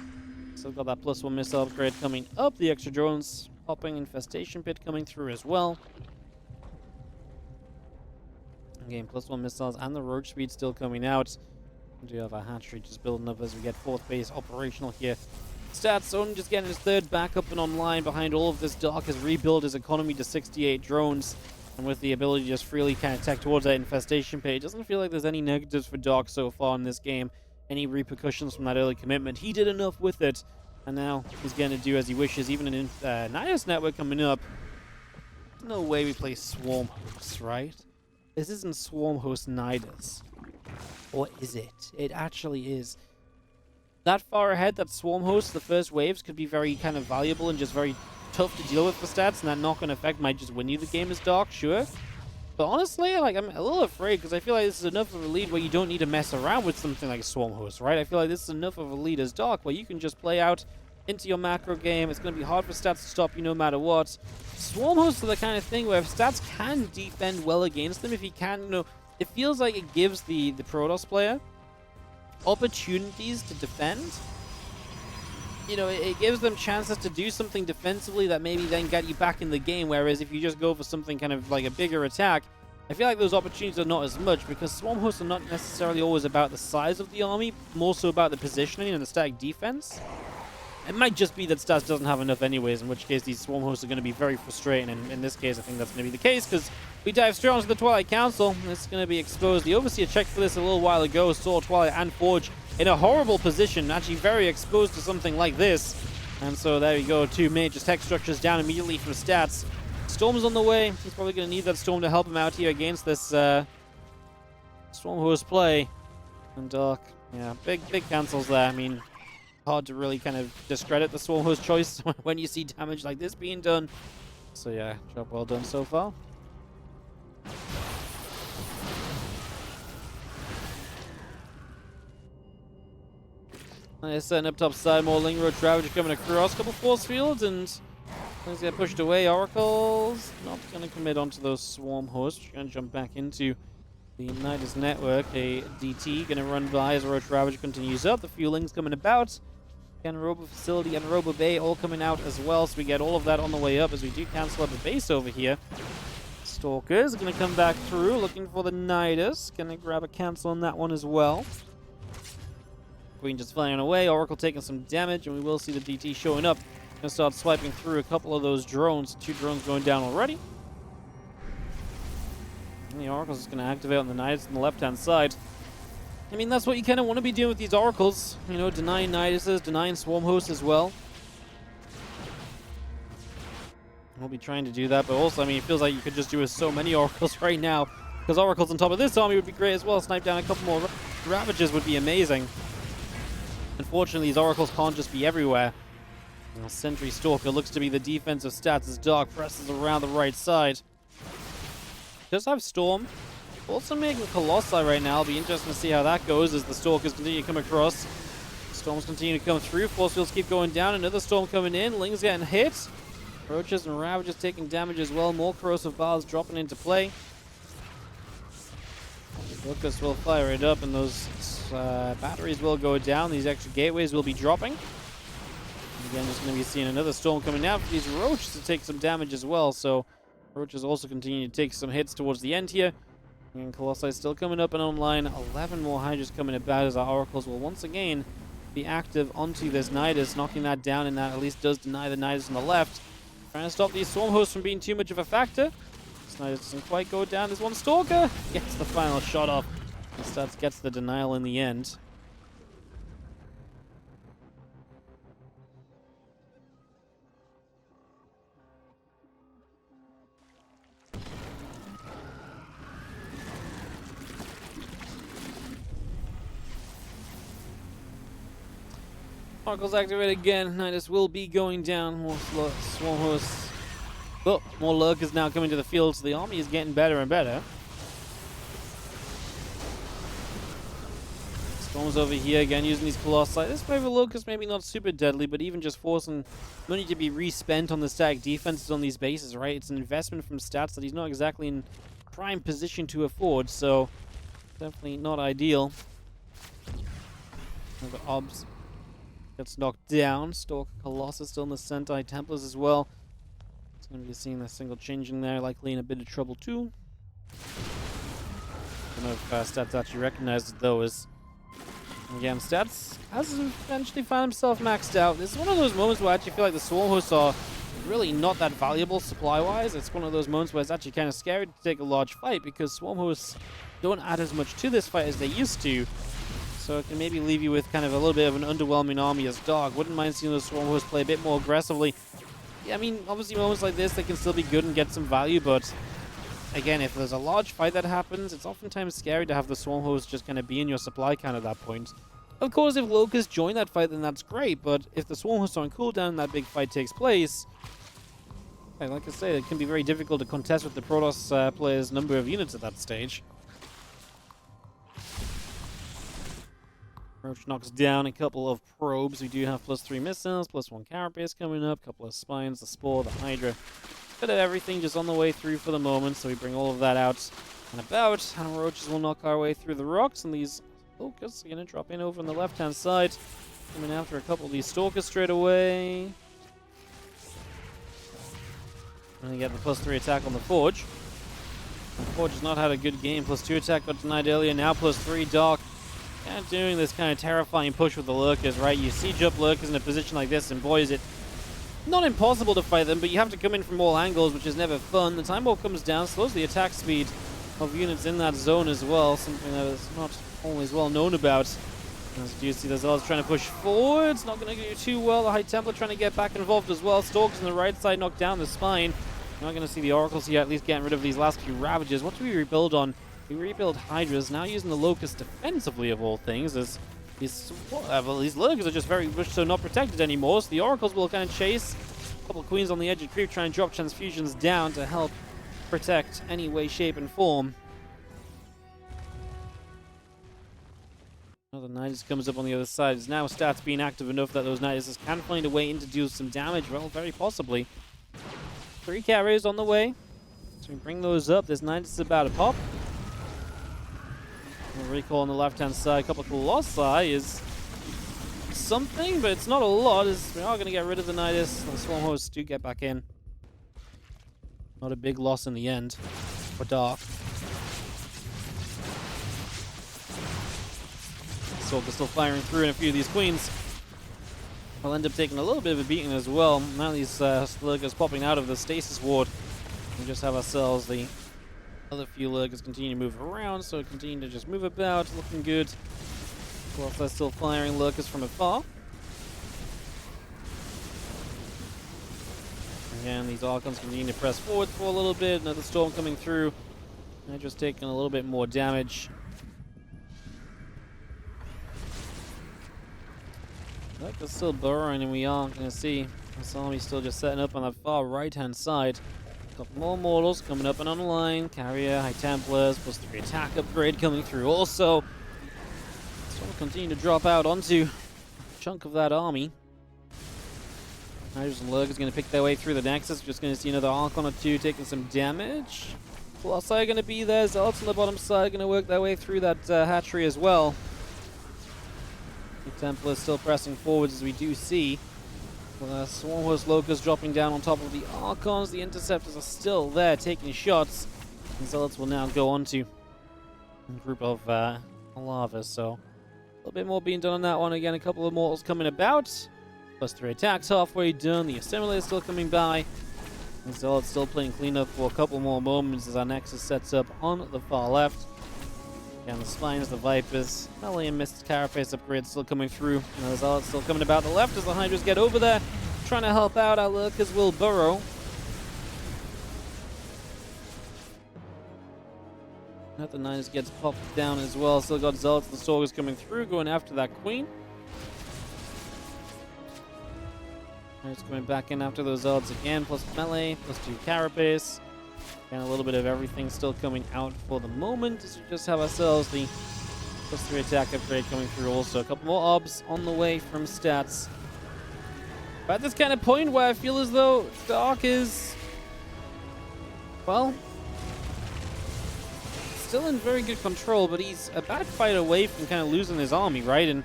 So we've got that +1 missile upgrade coming up. The extra drones popping. Infestation pit coming through as well. Again, +1 missiles and the roach speed still coming out. We do have our hatchery just building up as we get 4th base operational here. Stats only just getting his 3rd back up and online behind all of this. Dark has rebuilt his economy to 68 drones. And with the ability to just freely kind of tech towards that infestation page, doesn't feel like there's any negatives for Dark so far in this game. Any repercussions from that early commitment. He did enough with it. And now he's going to do as he wishes. Even in Nidus network coming up. No way we play Swarm Hosts, right? This isn't Swarm Host Nidus. Or is it? It actually is. That far ahead, that Swarm Host, the first waves could be very kind of valuable and just very tough to deal with for stats, and that knock-on effect might just win you the game as Dark, sure. But honestly, like, I'm a little afraid, because I feel like this is enough of a lead where you don't need to mess around with something like Swarm Host, right? I feel like this is enough of a lead as Dark, where you can just play out into your macro game. It's going to be hard for stats to stop you no matter what. Swarm Hosts are the kind of thing where if stats can defend well against them, if he can, you know, it feels like it gives the Protoss player opportunities to defend. You know, it gives them chances to do something defensively that maybe then get you back in the game, whereas if you just go for something kind of like a bigger attack, I feel like those opportunities are not as much, because Swarm Hosts are not necessarily always about the size of the army, more so about the positioning and the static defense. It might just be that Stats doesn't have enough anyways, in which case these Swarm Hosts are going to be very frustrating, and in this case I think that's going to be the case, because we dive straight onto the Twilight Council. It's going to be exposed. The Overseer checked for this a little while ago, saw Twilight and Forge in a horrible position, actually very exposed to something like this. And so there you go, 2 major tech structures down immediately from Stats. Storm's on the way. He's probably going to need that Storm to help him out here against this Swarm Host play. And Dark, yeah, big cancels there. I mean, hard to really kind of discredit the Swarm Host choice when you see damage like this being done. So yeah, job well done so far. Nice, setting up top side, more Ling Roach Ravager coming across, couple force fields, and things get pushed away. Oracle's not going to commit onto those Swarm Hosts. Going to jump back into the Nidus network. A DT going to run by as Roach Ravager continues up. The fueling's coming about. Again, Robo Facility and Robo Bay all coming out as well, so we get all of that on the way up as we do cancel up a base over here. Stalkers are going to come back through, looking for the Nidus. Going to grab a cancel on that one as well. Queen just flying away, Oracle taking some damage, and we will see the DT showing up. Gonna start swiping through a couple of those drones. 2 drones going down already. And the Oracle's just gonna activate on the Nidus on the left-hand side. I mean, that's what you kind of want to be doing with these Oracles. You know, denying Niduses, denying Swarm Hosts as well. We'll be trying to do that, but also, I mean, it feels like you could just do with so many Oracles right now. Because Oracles on top of this army would be great as well. Snipe down a couple more Ravages would be amazing. Unfortunately, these Oracles can't just be everywhere. Well, Sentry Stalker looks to be the defensive stats as Dark presses around the right side. Does have Storm. Also making Colossi right now. It'll be interesting to see how that goes as the Stalkers continue to come across. Storms continue to come through. Force fields keep going down. Another Storm coming in. Ling's getting hit. Roaches and Ravages taking damage as well. More Corrosive Bars dropping into play. Lucas will fire it up, and those batteries will go down. These extra gateways will be dropping. And again, just going to be seeing another Storm coming out for these Roaches to take some damage as well. So Roaches also continue to take some hits towards the end here. And Colossi still coming up and online. 11 more Hydras coming about as our Oracles will once again be active onto this Nidus, knocking that down, and that at least does deny the Nidus on the left. Trying to stop these Swarm Hosts from being too much of a factor. Nidus doesn't quite go down. There's one Stalker. Gets the final shot off. And Stats gets the denial in the end. Oracle's activated again. Nidus will be going down. More Swarm Hosts. Oh, more Lurkers now coming to the field, so the army is getting better and better. Storms over here again using these Colossi. This wave of Lurkers maybe not super deadly, but even just forcing money to be respent on the static defenses on these bases, right? It's an investment from Stats that he's not exactly in prime position to afford, so definitely not ideal. The Obs gets knocked down. Stalker Colossus still in the Sentai Templars as well. Going to be seeing a single change in there, likely in a bit of trouble too. know if Stats actually recognized it, though, as again, Stats has eventually found himself maxed out. This is one of those moments where I actually feel like the Swarm Hosts are really not that valuable supply-wise. It's one of those moments where it's actually kind of scary to take a large fight because Swarm Hosts don't add as much to this fight as they used to. So it can maybe leave you with kind of a little bit of an underwhelming army as Dog. Wouldn't mind seeing those Swarm Hosts play a bit more aggressively. Yeah, I mean, obviously moments like this, they can still be good and get some value, but again, if there's a large fight that happens, it's oftentimes scary to have the Swarm Host just kind of be in your supply count at that point. Of course, if Locusts join that fight, then that's great, but if the Swarm Hosts are on cooldown and that big fight takes place, like I say, it can be very difficult to contest with the Protoss players' number of units at that stage. Roach knocks down a couple of probes. We do have +3 missiles, +1 carapace coming up, couple of spines, the Spore, the Hydra. Bit of everything just on the way through for the moment, so we bring all of that out and about. And Roaches will knock our way through the rocks, and these Locusts are going to drop in over on the left-hand side. Coming after a couple of these Stalkers straight away. And they get the +3 attack on the Forge. The Forge has not had a good game. +2 attack got denied earlier, now +3 Dark. Kind of doing this kind of terrifying push with the Lurkers, right? You siege up Lurkers in a position like this, and boy, is it not impossible to fight them, but you have to come in from all angles, which is never fun. The Time Warp comes down, slows the attack speed of units in that zone as well, something that is not always well known about. As you see, the Zealots trying to push forward. It's not going to do too well. The High Templar trying to get back involved as well. Stalkers on the right side knock down the spine. You're not going to see the Oracles here, at least getting rid of these last few Ravages. What do we rebuild on? We rebuild Hydras, now using the Locust defensively of all things, as these Lurkers are just very much so not protected anymore, so the Oracles will kind of chase. A couple of Queens on the edge of creep, try and drop transfusions down to help protect any way, shape, and form. Another Nidus comes up on the other side. It's now Stats being active enough that those Niduses can find a way in to do some damage. Well, very possibly. 3 carriers on the way. So we bring those up. This Nidus is about to pop. Recall on the left-hand side, a couple of Colossi is something, but it's not a lot, as we are going to get rid of the Nidus. The Swarm Hosts do get back in. Not a big loss in the end for Dark. Stalker's still firing through, and a few of these Queens will end up taking a little bit of a beating as well. Now these Lurkers popping out of the stasis ward. We just have ourselves the other few Lurkers continue to move around, so continue to just move about, looking good. Whilst they're still firing Lurkers from afar. Again, these Archons continue to press forward for a little bit. Another storm coming through. They're just taking a little bit more damage. Lurkers still burrowing, and we are going to see this army still just setting up on that far right-hand side. Couple more Mortals coming up and online. Carrier, High Templars, +3 attack upgrade coming through also. So we'll continue to drop out onto a chunk of that army. Hydras and Lurkers going to pick their way through the Nexus. We're just going to see another Archon or two taking some damage. Colossi are going to be there. Zealots on the bottom side are going to work their way through that hatchery as well. The Templars still pressing forwards, as we do see. Swarm Host Locusts dropping down on top of the Archons. The Interceptors are still there taking shots. And Zealots will now go on to a group of lava. So a little bit more being done on that one. Again, a couple of Mortals coming about. +3 attacks halfway done. The Assimilator is still coming by. And Zealots still playing cleanup for a couple more moments as our Nexus sets up on the far left. Again, the Spines, the Vipers, Melee and Mist Carapace upgrade still coming through. And the Zealots still coming about the left as the Hydras get over there. Trying to help out. Our Lurkers will burrow. Another Nidus gets popped down as well. Still got Zealots and Stalkers coming through, going after that Queen. Nidus coming back in after those Zealots again, plus Melee, +2 Carapace. And a little bit of everything still coming out for the moment, as we just have ourselves the +3 attack upgrade coming through also. A couple more obs on the way from Stats. But at this kind of point where I feel as though Dark is, well, still in very good control, but he's a bad fight away from kind of losing his army, right? And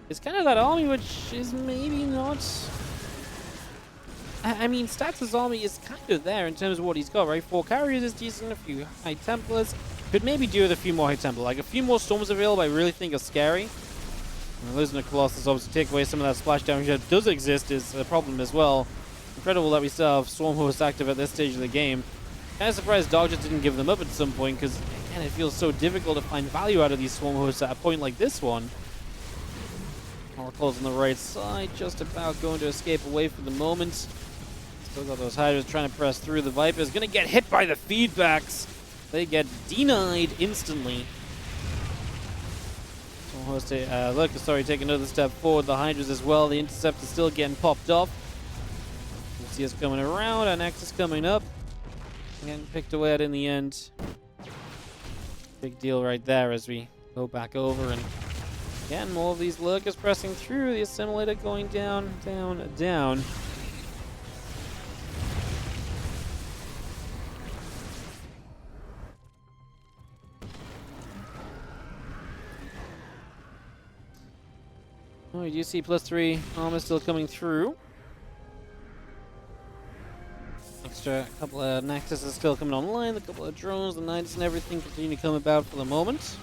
it's kind of that army which is maybe not... I mean, Stats' army is kind of there in terms of what he's got, right? 4 carriers is decent, a few High Templars, Could maybe do with a few more high tempo. Like, a few more storms available, I really think are scary. And losing a Colossus obviously take away some of that splash damage that does exist is a problem as well. Incredible that we still have Swarm Host active at this stage of the game. Kind of surprised Dog just didn't give them up at some point, because, again, it feels so difficult to find value out of these Swarm Hosts at a point like this one. Oracle's on the right side, just about going to escape away for the moment. Still got those Hydras trying to press through. The Viper's going to get hit by the feedbacks. They get denied instantly. Look, sorry, take another step forward. The Hydras as well. The Interceptor's still getting popped off. You see us coming around. Our Nexus coming up. Getting picked away at in the end. Big deal right there as we go back over. And again, more of these Lurkers pressing through. The Assimilator going down, down, down. Oh, you do see +3 armor still coming through. Extra couple of Nexus is still coming online. A couple of drones, the Knights and everything continue to come about for the moment.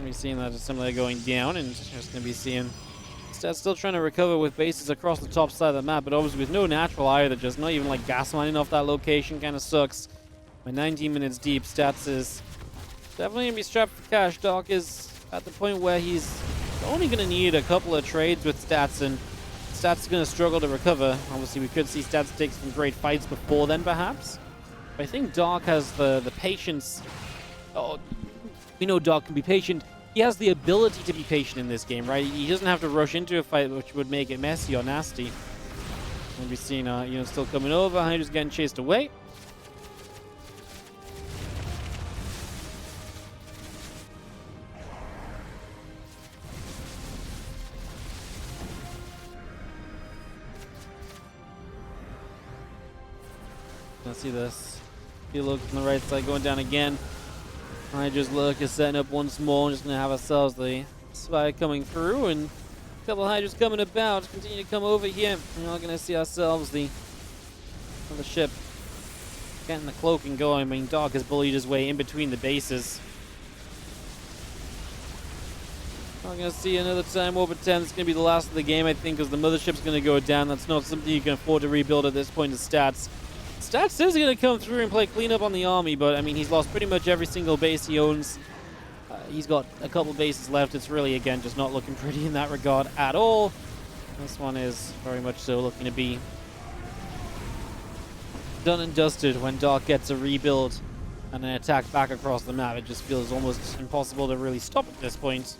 We're seeing that Assimilator going down, and just going to be seeing Stats still trying to recover with bases across the top side of the map, but obviously with no natural either, just not even like gas mining off that location kind of sucks. By 19 minutes deep, Stats is definitely going to be strapped for cash. Doc is at the point where he's only going to need a couple of trades with Stats, and Stats is going to struggle to recover. Obviously, we could see Stats take some great fights before then, perhaps. But I think Doc has the patience. Oh, we know Doc can be patient. He has the ability to be patient in this game, right? He doesn't have to rush into a fight, which would make it messy or nasty. We'll be seeing, still coming over. Hydra's getting chased away. Let's see this. He looks on the right side, going down again. Hydra's Lurk is setting up once more. Just gonna have ourselves the spy coming through, and a couple of Hydras coming about. Continue to come over here. We're not gonna see ourselves the ship getting the cloaking going. I mean, Doc has bullied his way in between the bases. Not gonna see another time warp attempt. It's gonna be the last of the game, I think, because the mothership's gonna go down. That's not something you can afford to rebuild at this point of Stats. Stats is going to come through and play cleanup on the army, but I mean, he's lost pretty much every single base he owns. He's got a couple bases left. It's really, again, just not looking pretty in that regard at all. This one is very much so looking to be done and dusted when Doc gets a rebuild and an attack back across the map. It just feels almost impossible to really stop at this point.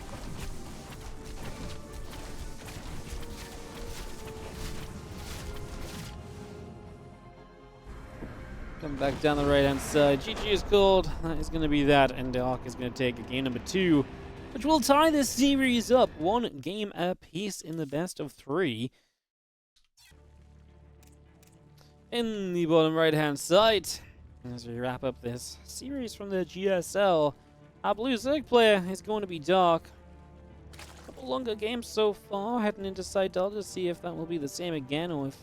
Come back down the right-hand side. GG is called. That is going to be that, and Doc is going to take a game number 2, which will tie this series up 1 game apiece in the best of 3. In the bottom right-hand side, as we wrap up this series from the GSL, our blue Zerg player is going to be Doc. A couple longer games so far, heading into side Delta to see if that will be the same again, or if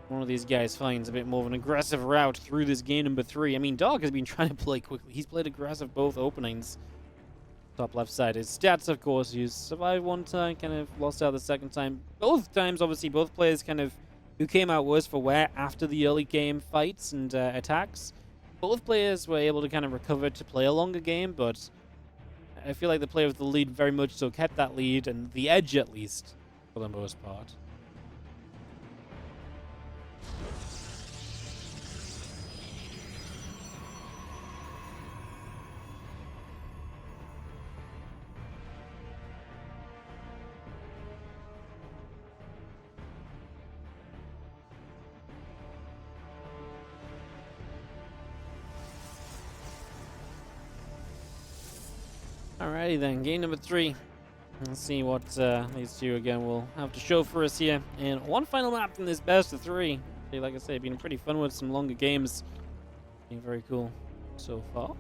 one of these guys finds a bit more of an aggressive route through this game number 3. I mean, Doc has been trying to play quickly. He's played aggressive both openings. Top left side is Stats, of course. He's survived one time, kind of lost out the second time. Both times, obviously, both players kind of who came out worse for wear after the early game fights and attacks. Both players were able to kind of recover to play a longer game, but I feel like the player with the lead very much so kept that lead, and the edge at least, for the most part. Alrighty then, game number 3. Let's see what these two again will have to show for us here. And one final map from this best of 3. Like I say, been pretty fun with some longer games. Being very cool so far.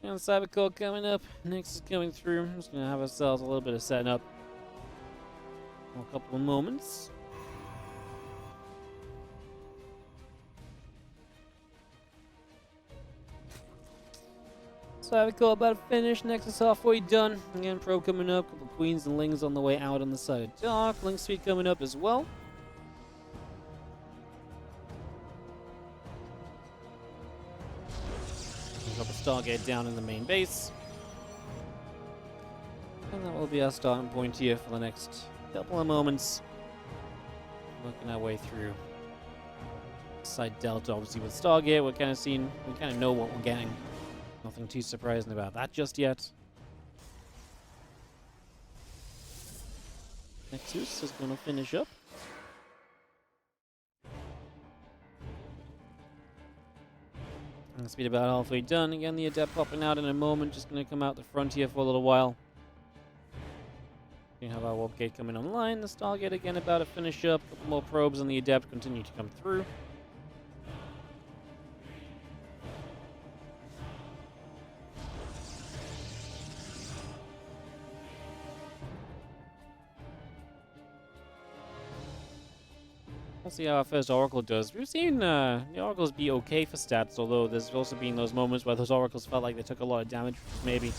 And Cybercore coming up. Next is coming through. I'm just going to have ourselves a little bit of setting up. A couple of moments. Cybercore about to finish. Next is halfway done. Again, probe coming up. Couple of queens and lings on the way out on the side of dark. Link speed coming up as well. Drop a Stargate down in the main base. And that will be our starting point here for the next couple of moments. Working our way through side delta, obviously with Stargate. We're kind of know what we're getting. Nothing too surprising about that just yet. Nexus is going to finish up. And speed about halfway done. Again, the Adept popping out in a moment. Just going to come out the front here for a little while. We have our Warp Gate coming online. The Stargate again about to finish up. A couple more probes on the Adept continue to come through. We'll see how our first Oracle does. We've seen the Oracles be okay for stats, although there's also been those moments where those Oracles felt like they took a lot of damage, maybe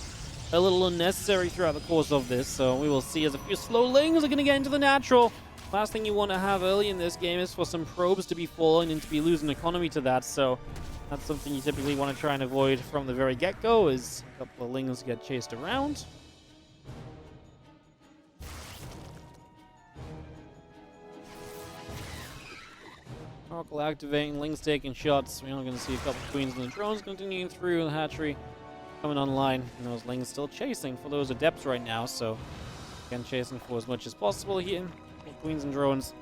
a little unnecessary throughout the course of this. So we will see as a few slowlings are going to get into the natural. Last thing you want to have early in this game is for some probes to be falling and to be losing economy to that. So that's something you typically want to try and avoid from the very get-go, is a couple of lings get chased around. Oracle activating, Lings taking shots. We're only going to see a couple of queens and the drones continuing through, the hatchery coming online. And those Lings still chasing for those Adepts right now, so again, chasing for as much as possible here. Queens and drones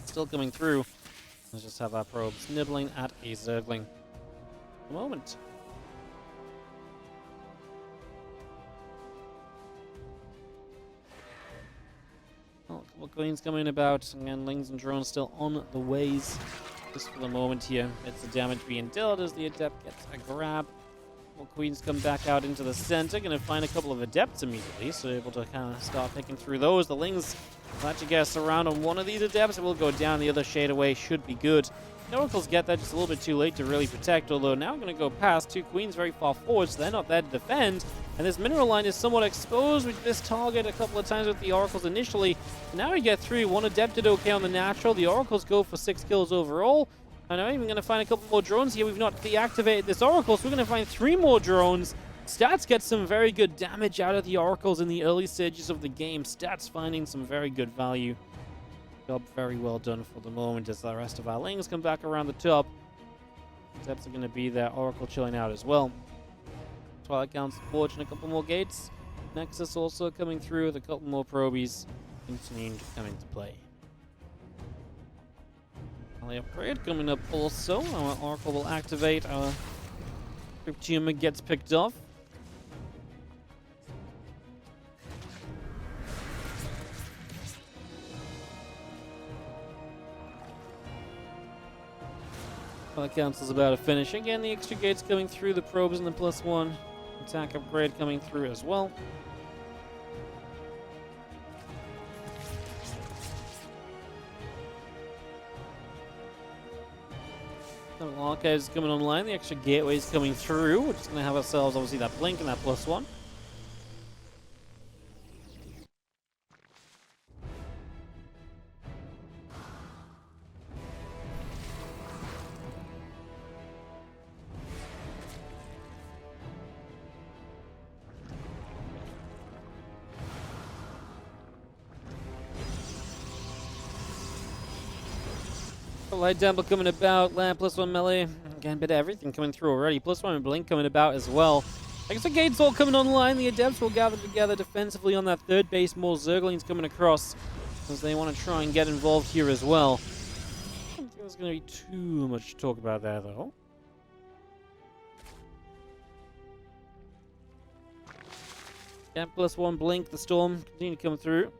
still coming through. Let's just have our probes nibbling at a Zergling at the moment. Oh, a couple of queens coming about. Again, Lings and drones still on the ways. Just for the moment here. It's the damage being dealt as the Adept gets a grab. Well, queens come back out into the center. Going to find a couple of Adepts immediately, so able to kind of start picking through those. The Lings will actually get us around on one of these Adepts. It will go down. The other shade away should be good. The Oracles get that just a little bit too late to really protect, although now I'm going to go past two queens very far forward, so they're not there to defend. And this mineral line is somewhat exposed with this target a couple of times with the Oracles initially. Now we get through. One Adept did okay on the natural. The Oracles go for 6 kills overall. And I'm even going to find a couple more drones here. We've not deactivated this Oracle, so we're going to find 3 more drones. Stats get some very good damage out of the Oracles in the early stages of the game. Stats finding some very good value. Job very well done for the moment as the rest of our Lings come back around the top. Adepts are going to be there. Oracle chilling out as well. Twilight Council forging a couple more gates. Nexus also coming through with a couple more probies continuing to come into play. The upgrade coming up also. Our Oracle will activate. Our Cryptium gets picked off. Twilight Council's about to finish. Again, the extra gates coming through, the probes and the +1. Attack upgrade coming through as well. The arcade is coming online, the extra gateway is coming through. We're just going to have ourselves, obviously, that blink and that +1. Light Temple coming about, land +1 melee. Again, bit of everything coming through already. +1 blink coming about as well. Extra gates all coming online. The Adepts will gather together defensively on that third base. More Zerglings coming across as they want to try and get involved here as well. I don't think there's going to be too much to talk about there, though. Yeah, +1 blink. The storm continue to come through.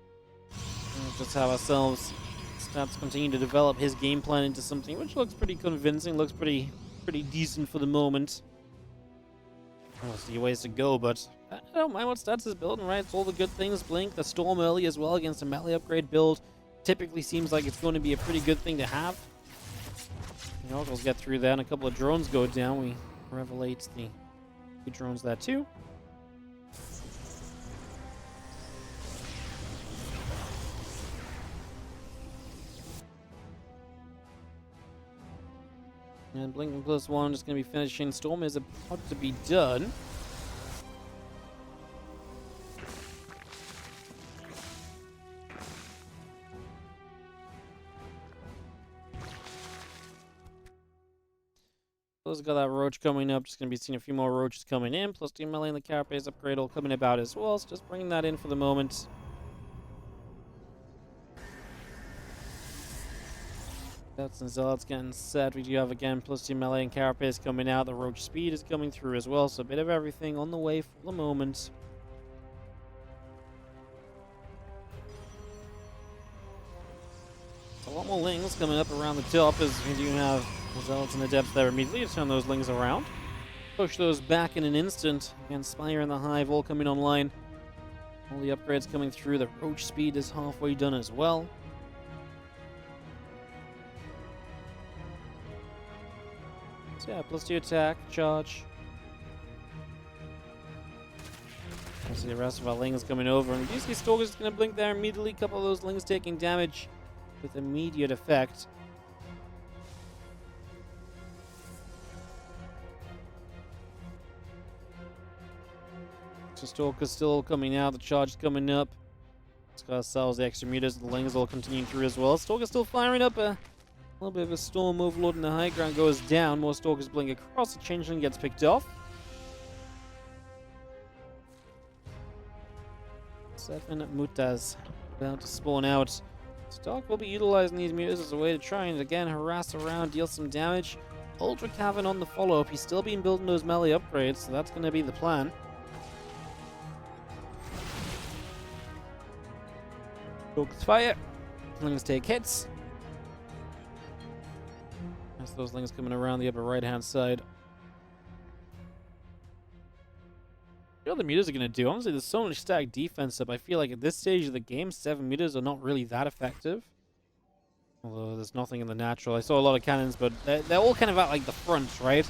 And just have ourselves. Stats continue to develop his game plan into something which looks pretty convincing, looks pretty decent for the moment. We'll see ways to go, but I don't mind what stats is building, right? It's all the good things. Blink, the Storm early as well against a melee upgrade build. Typically seems like it's going to be a pretty good thing to have. The oracles get through there, and a couple of drones go down. We revelate the two drones there too. And Blinking +1 is going to be finishing. Storm is about to be done. Plus got that roach coming up. Just going to be seeing a few more roaches coming in. Plus the melee and the carapace upgrade all coming about as well. So just bringing that in for the moment. That's and Zealots getting set. We do have again plus 2 melee and carapace coming out. The roach speed is coming through as well. So a bit of everything on the way for the moment. A lot more lings coming up around the top as we do have the Zealots in the depths there immediately to turn those lings around. Push those back in an instant. Again, Spire and the Hive all coming online. All the upgrades coming through. The roach speed is halfway done as well. So yeah, plus 2 attack, charge. I see the rest of our lings coming over. And we do see Stalker's going to blink there immediately. A couple of those lings taking damage with immediate effect. So Stalker's still coming out. The charge is coming up. It's got ourselves the extra meters. The lings all continuing through as well. Stalker's still firing up a little bit of a Storm Overlord, and the high ground goes down. More Stalkers blink across. The Changeling gets picked off. 7 mutas about to spawn out. Stark will be utilizing these mutas as a way to try and again harass around, deal some damage. Ultra Cavern on the follow-up. He's still been building those melee upgrades, so that's going to be the plan. Stalkers fire. Lings take hits. That's those lings coming around the upper right-hand side. What the mutas are going to do? Honestly, there's so much stacked defense up. I feel like at this stage of the game, 7 mutas are not really that effective. Although there's nothing in the natural. I saw a lot of cannons, but they're all kind of at like the front, right?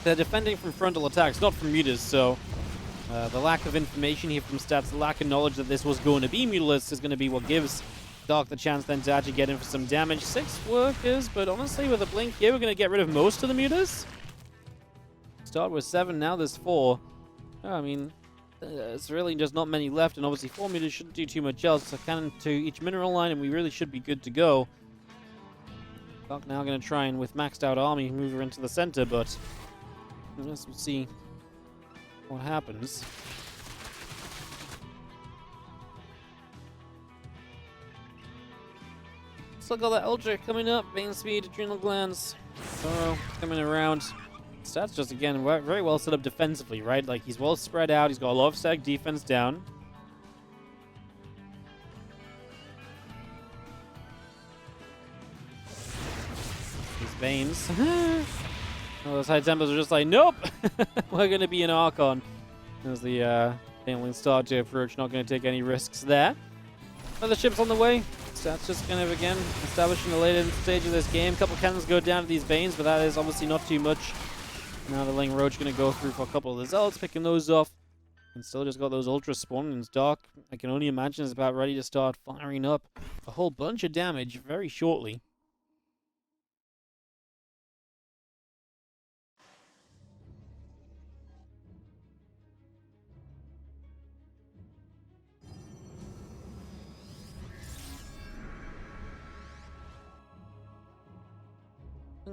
They're defending from frontal attacks, not from mutas, so the lack of information here from stats, the lack of knowledge that this was going to be mutalist is going to be what gives Dark the chance then to actually get in for some damage. 6 workers, but honestly with a blink here, we're going to get rid of most of the mutas. Start with 7, now there's 4. I mean, it's really just not many left, and obviously 4 mutas shouldn't do too much else. A cannon to each mineral line, and we really should be good to go. Dark now going to try and, with maxed out army, move her into the center, but I guess we'll see what happens. Still got that Ultra coming up, Vein Speed, Adrenal Glands, Sorrow coming around. Stats just, again, very well set up defensively, right? Like, he's well spread out, he's got a lot of stack defense down. These Veins. Oh, those High Tempers are just like, nope! We're going to be an Archon. As the Banelings start to approach, not going to take any risks there. Other ships on the way. Stats just kind of, again, establishing the later stage of this game. A couple cannons go down to these Veins, but that is obviously not too much. Now the Ling Roach going to go through for a couple of the Zealots, picking those off. And still just got those Ultra spawning. And Dark, I can only imagine, is about ready to start firing up a whole bunch of damage very shortly.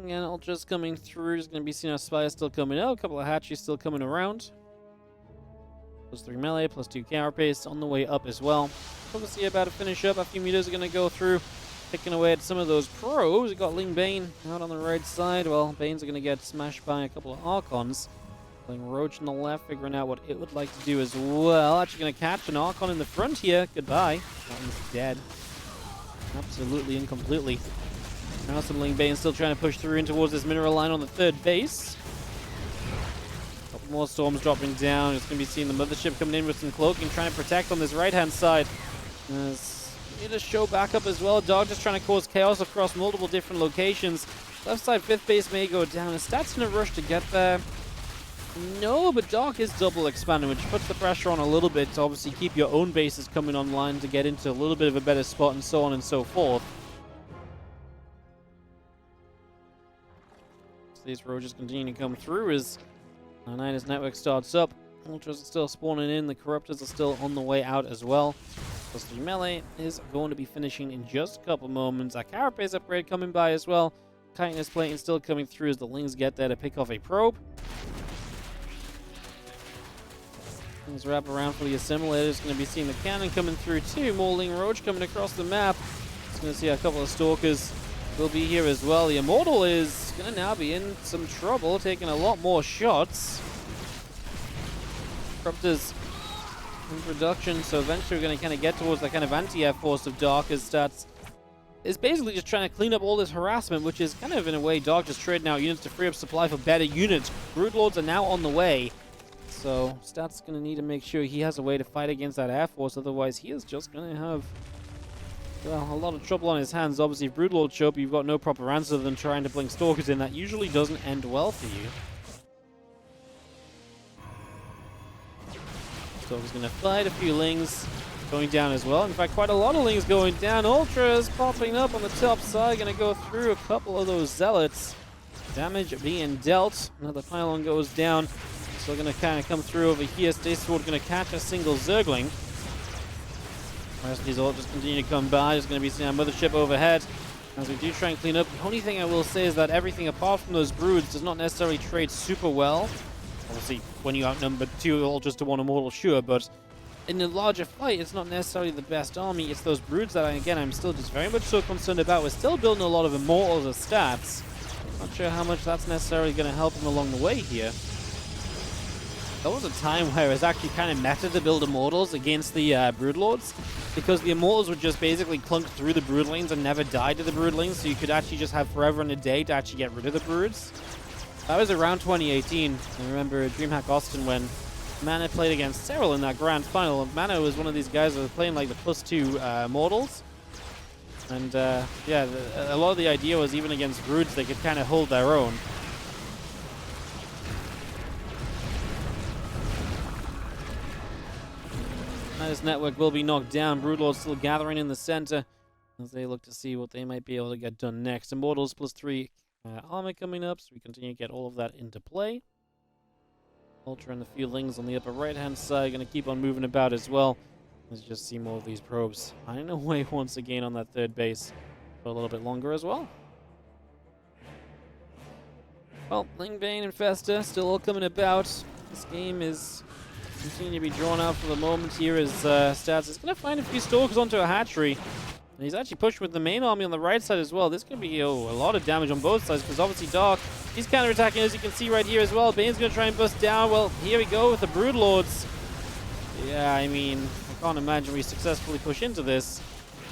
Again, Ultra's coming through. There's going to be seeing our Spire still coming out. A couple of Hatchies still coming around. Plus 3 melee, plus 2 carapace on the way up as well. Obviously about to finish up. A few mutas are going to go through, picking away at some of those pros. We've got Ling Bane out on the right side. Well, Banes are going to get smashed by a couple of Archons. Ling Roach on the left, figuring out what it would like to do as well. Actually going to catch an Archon in the front here. Goodbye. That one's dead. Absolutely and completely. Now some Ling Bane still trying to push through in towards this mineral line on the 3rd base. More storms dropping down. It's going to be seeing the mothership coming in with some cloaking, trying to protect on this right-hand side. Need to show back up as well. Dog just trying to cause chaos across multiple different locations. Left side 5th base may go down. Is Stats going to rush to get there? No, but Dark is double expanding, which puts the pressure on a little bit to obviously keep your own bases coming online to get into a little bit of a better spot and so on and so forth. So these roaches continue to come through as Niners network starts up. Ultras are still spawning in. The Corruptors are still on the way out as well. Plus 3 melee is going to be finishing in just a couple moments. Our Carapace upgrade coming by as well. Kindness plating still coming through as the Lings get there to pick off a probe. Things wrap around for the assimilator. It's going to be seeing the cannon coming through too. More Ling Roach coming across the map. It's going to see a couple of Stalkers will be here as well. The Immortal is going to now be in some trouble, taking a lot more shots. Corruptors in production, so eventually we're going to kind of get towards that kind of anti-air force of Dark as Stats is basically just trying to clean up all this harassment, which is kind of in a way Dark just trading out units to free up supply for better units. Broodlords are now on the way. So Stats going to need to make sure he has a way to fight against that Air Force, otherwise he is just going to have, well, a lot of trouble on his hands. Obviously, if Broodlords show up, you've got no proper answer than trying to blink Stalkers in. That usually doesn't end well for you. Stalker's going to fight a few Lings going down as well. In fact, quite a lot of Lings going down. Ultras popping up on the top side, going to go through a couple of those Zealots. Damage being dealt. Another pylon goes down. Still going to kind of come through over here. Stasis Sword going to catch a single Zergling. The rest of these Ultras continue to come by. There's going to be some mothership overhead as we do try and clean up. The only thing I will say is that everything apart from those broods does not necessarily trade super well. Obviously, when you outnumber 2 Ultras to 1 Immortal, sure, but in a larger fight, it's not necessarily the best army. It's those broods that, again, I'm still just very much so concerned about. We're still building a lot of Immortals as stats. Not sure how much that's necessarily going to help them along the way here. There was a time where it was actually kind of meta to build Immortals against the Broodlords, because the Immortals would just basically clunk through the Broodlings and never die to the Broodlings, so you could actually just have forever and a day to actually get rid of the Broods. That was around 2018. I remember DreamHack Austin when Mana played against Cyril in that grand final. Mana was one of these guys that was playing like the +2 Mortals. And yeah, a lot of the idea was even against Broods, they could kind of hold their own. This network will be knocked down. Broodlords still gathering in the center as they look to see what they might be able to get done next. Immortals +3 armor coming up, so we continue to get all of that into play. Ultra and the few Lings on the upper right-hand side going to keep on moving about as well. Let's just see more of these probes hiding away once again on that 3rd base for a little bit longer as well. Well, Lingbane and Festa still all coming about. This game is continue to be drawn out for the moment here as Stats is going to find a few Stalkers onto a hatchery. And he's actually pushed with the main army on the right side as well. This could be a lot of damage on both sides because obviously Dark, he's counterattacking as you can see right here as well. Bane's going to try and bust down. Well, here we go with the Broodlords. Yeah, I mean, I can't imagine we successfully push into this.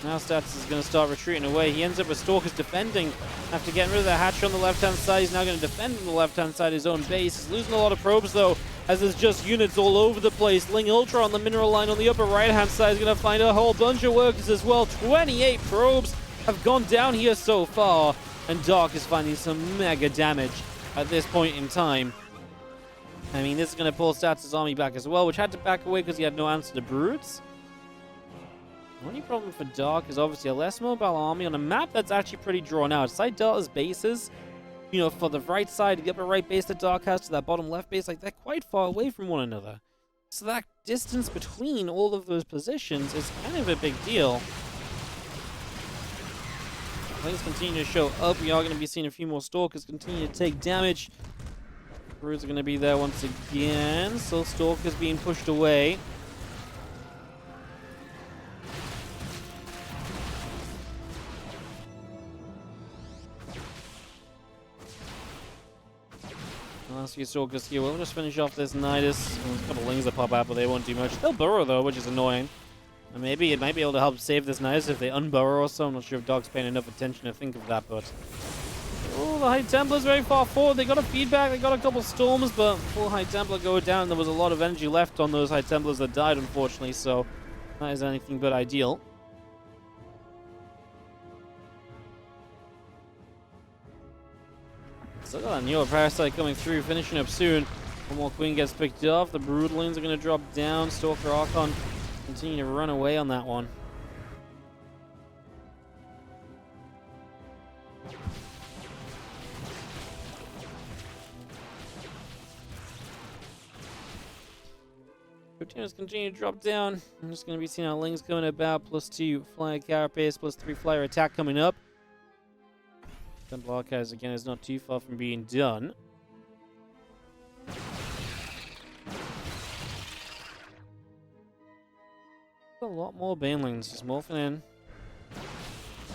Now Stats is going to start retreating away. He ends up with Stalkers defending after getting rid of the hatchery on the left-hand side. He's now going to defend on the left-hand side of his own base. He's losing a lot of probes, though, as there's just units all over the place. Ling Ultra on the mineral line on the upper right-hand side is going to find a whole bunch of workers as well. 28 probes have gone down here so far, and Dark is finding some mega damage at this point in time. I mean, this is going to pull Stats' army back as well, which had to back away because he had no answer to Broods. The only problem for Dark is obviously a less mobile army on a map that's actually pretty drawn out. Side Dark's bases, you know, for the right side, the upper right base that Dark has to that bottom left base, like, they're quite far away from one another. So that distance between all of those positions is kind of a big deal. Things continue to show up. We are going to be seeing a few more Stalkers continue to take damage. Broods are going to be there once again. So Stalkers being pushed away. Last few Stalkers here. We'll just finish off this Nidus. There's a couple Lings that pop out, but they won't do much. They'll burrow, though, which is annoying. And maybe it might be able to help save this Nidus if they unburrow or so. I'm not sure if Dog's paying enough attention to think of that, but... Oh, the High Templars very far forward. They got a feedback, they got a couple storms, but full High Templar go down. There was a lot of energy left on those High Templars that died, unfortunately, so that is anything but ideal. Still got a Neo Parasite coming through, finishing up soon. One more Queen gets picked off. The Broodlings are going to drop down. Stalker Archon continue to run away on that one. Teams continue to drop down. I'm just going to be seeing our Lings coming about. +2 Flyer Carapace, +3 Flyer attack coming up. Templar Archives again is not too far from being done. A lot more Banelings just morphing in.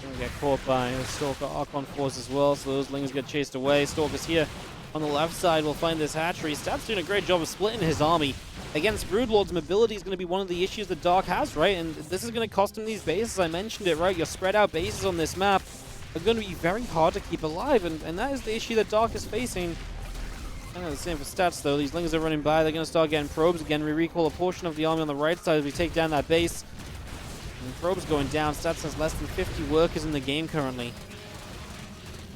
Gonna get caught by the Stalker Archon Force as well, so those Lings get chased away. Stalker's here on the left side. We'll find this hatchery. Stat's doing a great job of splitting his army. Against Broodlords, mobility is going to be one of the issues that Dark has, right? And this is going to cost him these bases. I mentioned it, right? Your spread out bases on this map are going to be very hard to keep alive, and that is the issue that Dark is facing. Kind of the same for Stats, though. These Lings are running by. They're going to start getting probes again. We recall a portion of the army on the right side as we take down that base. And probes going down. Stats has less than 50 workers in the game currently.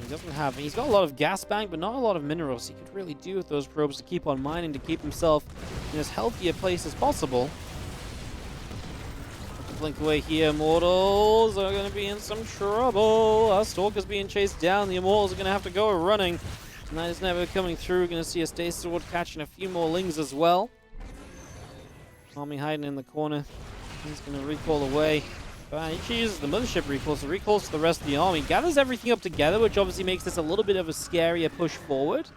He doesn't have... He's got a lot of gas bank, but not a lot of minerals. He could really do with those probes to keep on mining, to keep himself in as healthy a place as possible. Blink away here. Immortals are going to be in some trouble. Our Stalker's being chased down. The Immortals are going to have to go running. And that is never coming through. We're going to see a Stasis Sword catching a few more Lings as well. Army hiding in the corner. He's going to recall away. He chooses the Mothership recall, so recalls to the rest of the army. Gathers everything up together, which obviously makes this a little bit of a scarier push forward.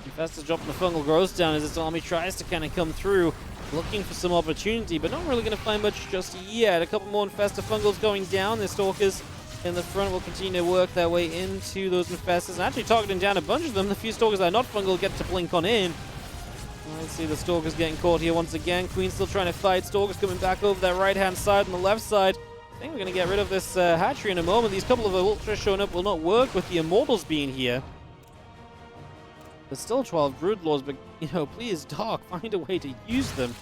Infestor's dropping the Fungal Growth down as this army tries to kind of come through, looking for some opportunity, but not really going to find much just yet. A couple more Infestor Fungals going down. The Stalkers in the front will continue to work their way into those Infestors, and actually targeting down a bunch of them. The few Stalkers that are not fungal get to blink on in. Let's see the Stalkers getting caught here once again. Queen's still trying to fight. Stalkers coming back over that right-hand side and the left side. I think we're going to get rid of this hatchery in a moment. These couple of Ultras showing up will not work with the Immortals being here. There's still 12 Broodlords, but, you know, please, Dark, find a way to use them.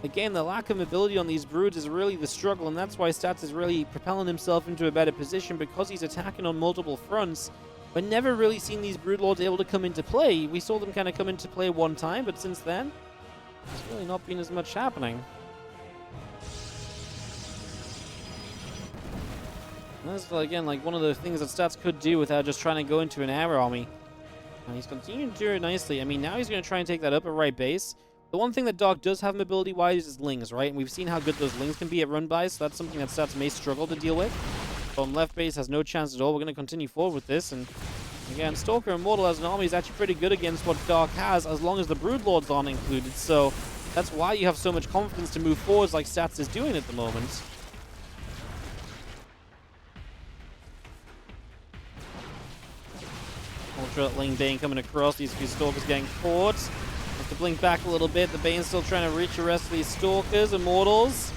Again, the lack of mobility on these Broods is really the struggle, and that's why Stats is really propelling himself into a better position, because he's attacking on multiple fronts. But never really seen these Broodlords able to come into play. We saw them kind of come into play one time, but since then, there's really not been as much happening. And that's, again, like one of the things that Stats could do without just trying to go into an air army. And he's continuing to do it nicely. I mean, now he's going to try and take that upper right base. The one thing that Dark does have mobility-wise is Lings, right? And we've seen how good those Lings can be at run-bys, so that's something that Stats may struggle to deal with. From left base has no chance at all. We're going to continue forward with this. And again, Stalker Immortal as an army is actually pretty good against what Dark has, as long as the Broodlords aren't included. So that's why you have so much confidence to move forwards like Stats is doing at the moment. Ultra Ling Bane coming across. These few Stalkers getting caught. Have to blink back a little bit. The Bane's still trying to reach the rest of these Stalkers. Immortals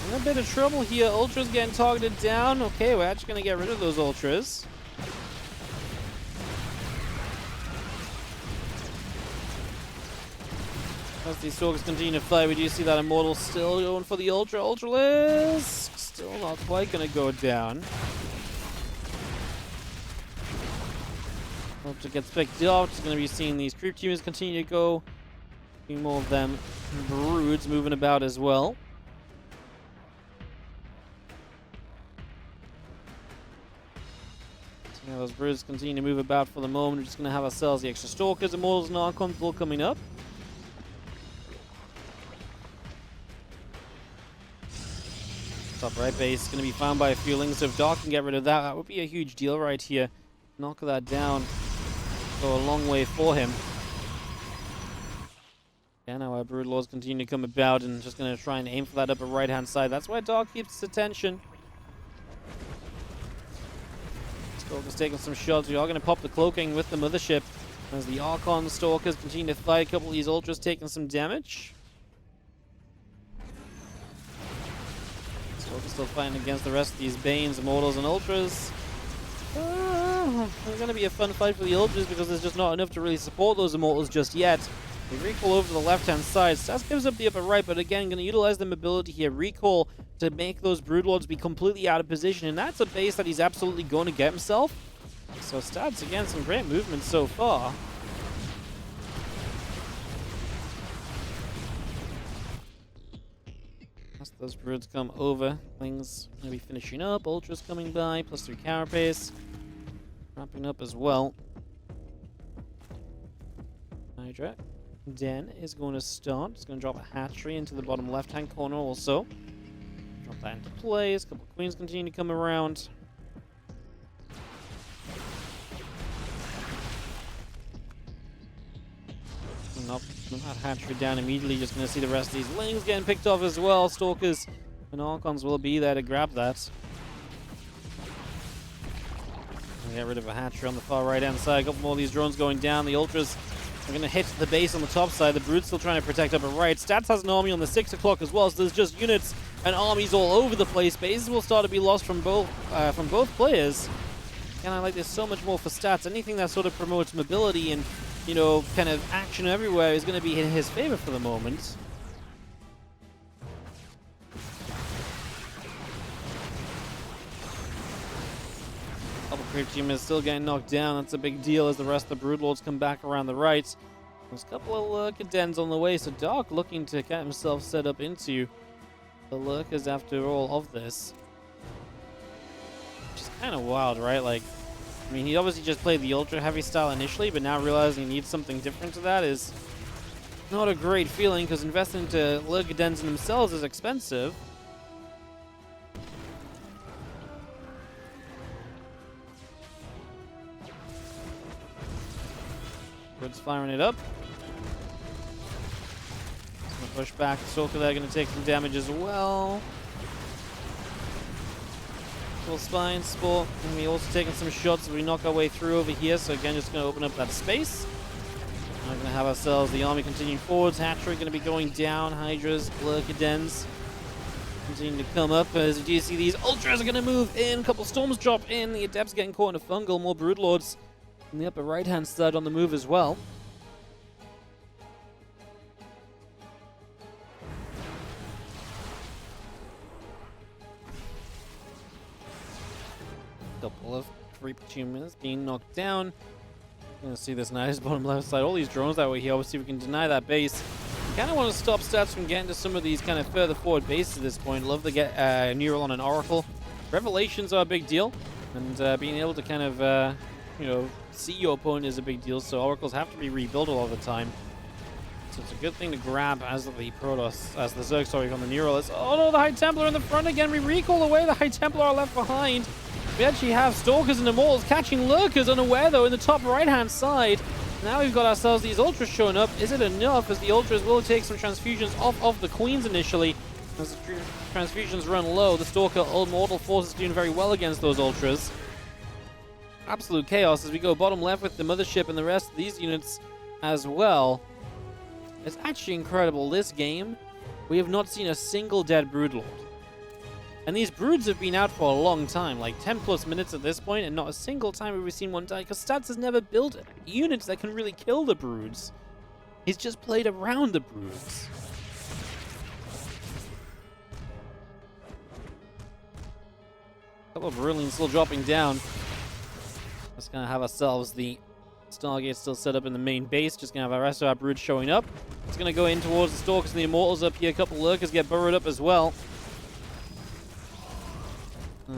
in a bit of trouble here. Ultras getting targeted down. Okay, we're actually going to get rid of those Ultras. As these Stalkers continue to fight, we do see that Immortal still going for the Ultra. Ultralisk still not quite going to go down. Ultra gets picked up. It's going to be seeing these creep teams continue to go. A few more of them Broods moving about as well. So yeah, those Broods continue to move about for the moment. We're just going to have ourselves the extra Stalkers. Immortals and Archons all coming up. Top right base is going to be found by a few Lings. So if Dark can get rid of that, that would be a huge deal right here. Knock that down. Go a long way for him. Yeah, now our Broodlords continue to come about and just going to try and aim for that upper right-hand side. That's why Dark keeps his attention. Stalker's taking some shots. We are going to pop the cloaking with the Mothership. As the Archon Stalkers continue to fight, a couple of these Ultras taking some damage. Stalkers still fighting against the rest of these Banes, Immortals, and Ultras. It's going to be a fun fight for the Ultras because there's just not enough to really support those Immortals just yet. They recall over to the left-hand side. Stats gives up the upper right, but again, going to utilize the mobility here. Recall to make those Broodlords be completely out of position, and that's a base that he's absolutely going to get himself. So Stats, again, some great movement so far. As those Broods come over, things going to be finishing up. Ultras coming by, +3 carapace. Wrapping up as well. Hydra Den is going to start. It's going to drop a hatchery into the bottom left-hand corner also. Drop that into place. A couple of queens continue to come around. Not that hatchery down immediately. Just going to see the rest of these lings getting picked off as well. Stalkers and Archons will be there to grab that. Get rid of a hatchery on the far right-hand side. A couple more of these drones going down. The Ultras are going to hit the base on the top side. The Brood's still trying to protect upper right. Stats has an army on the 6 o'clock as well, so there's just units and armies all over the place. Bases will start to be lost from both players. And I like this so much more for Stats. Anything that sort of promotes mobility and, you know, kind of action everywhere is going to be in his favor for the moment. Couple creep team is still getting knocked down. That's a big deal as the rest of the Broodlords come back around the right. There's a couple of Lurker-dens on the way, so Dark looking to get himself set up into the Lurkers after all of this. Which is kind of wild, right? Like, I mean, he obviously just played the ultra heavy style initially, but now realizing he needs something different to that is not a great feeling, because investing into Lurker-dens in themselves is expensive. Brood's firing it up. It's going to push back. Stalker there going to take some damage as well. Full spine, Spore. And we also taking some shots as we knock our way through over here. So again, just going to open up that space. We're going to have ourselves the army continuing forwards. Hatchery going to be going down. Hydras, Lurker-dens continuing to come up. As you see, these Ultras are going to move in. A couple Storms drop in. The Adepts getting caught in a fungal. More Broodlords on the upper right-hand side on the move as well. Couple of creep humans being knocked down. Gonna see this nice bottom left side. All these drones that were here. Obviously, we can deny that base. Kind of want to stop Stats from getting to some of these kind of further forward bases at this point. Love to get Neural on an Oracle. Revelations are a big deal, and being able to kind of you know, see your opponent is a big deal. So Oracles have to be rebuilt all the time. So it's a good thing to grab as the Protoss, as the Zerg, sorry, on the Neural. Oh no, the High Templar in the front again. We recall away. The High Templar are left behind. We actually have Stalkers and Immortals catching Lurkers unaware, though, in the top right-hand side. Now we've got ourselves these Ultras showing up. Is it enough? As the Ultras will take some transfusions off of the Queens initially. As the transfusions run low, the Stalker Immortal force is doing very well against those Ultras. Absolute chaos as we go bottom left with the Mothership and the rest of these units as well. It's actually incredible. This game, we have not seen a single dead Broodlord. And these Broods have been out for a long time, like 10 plus minutes at this point, and not a single time have we seen one die, because Stats has never built units that can really kill the Broods. He's just played around the Broods. A couple of Brilliants still dropping down. Just gonna have ourselves the Stargate still set up in the main base. Just gonna have our rest of our Broods showing up. It's gonna go in towards the Stalkers and the Immortals up here. A couple Lurkers get burrowed up as well.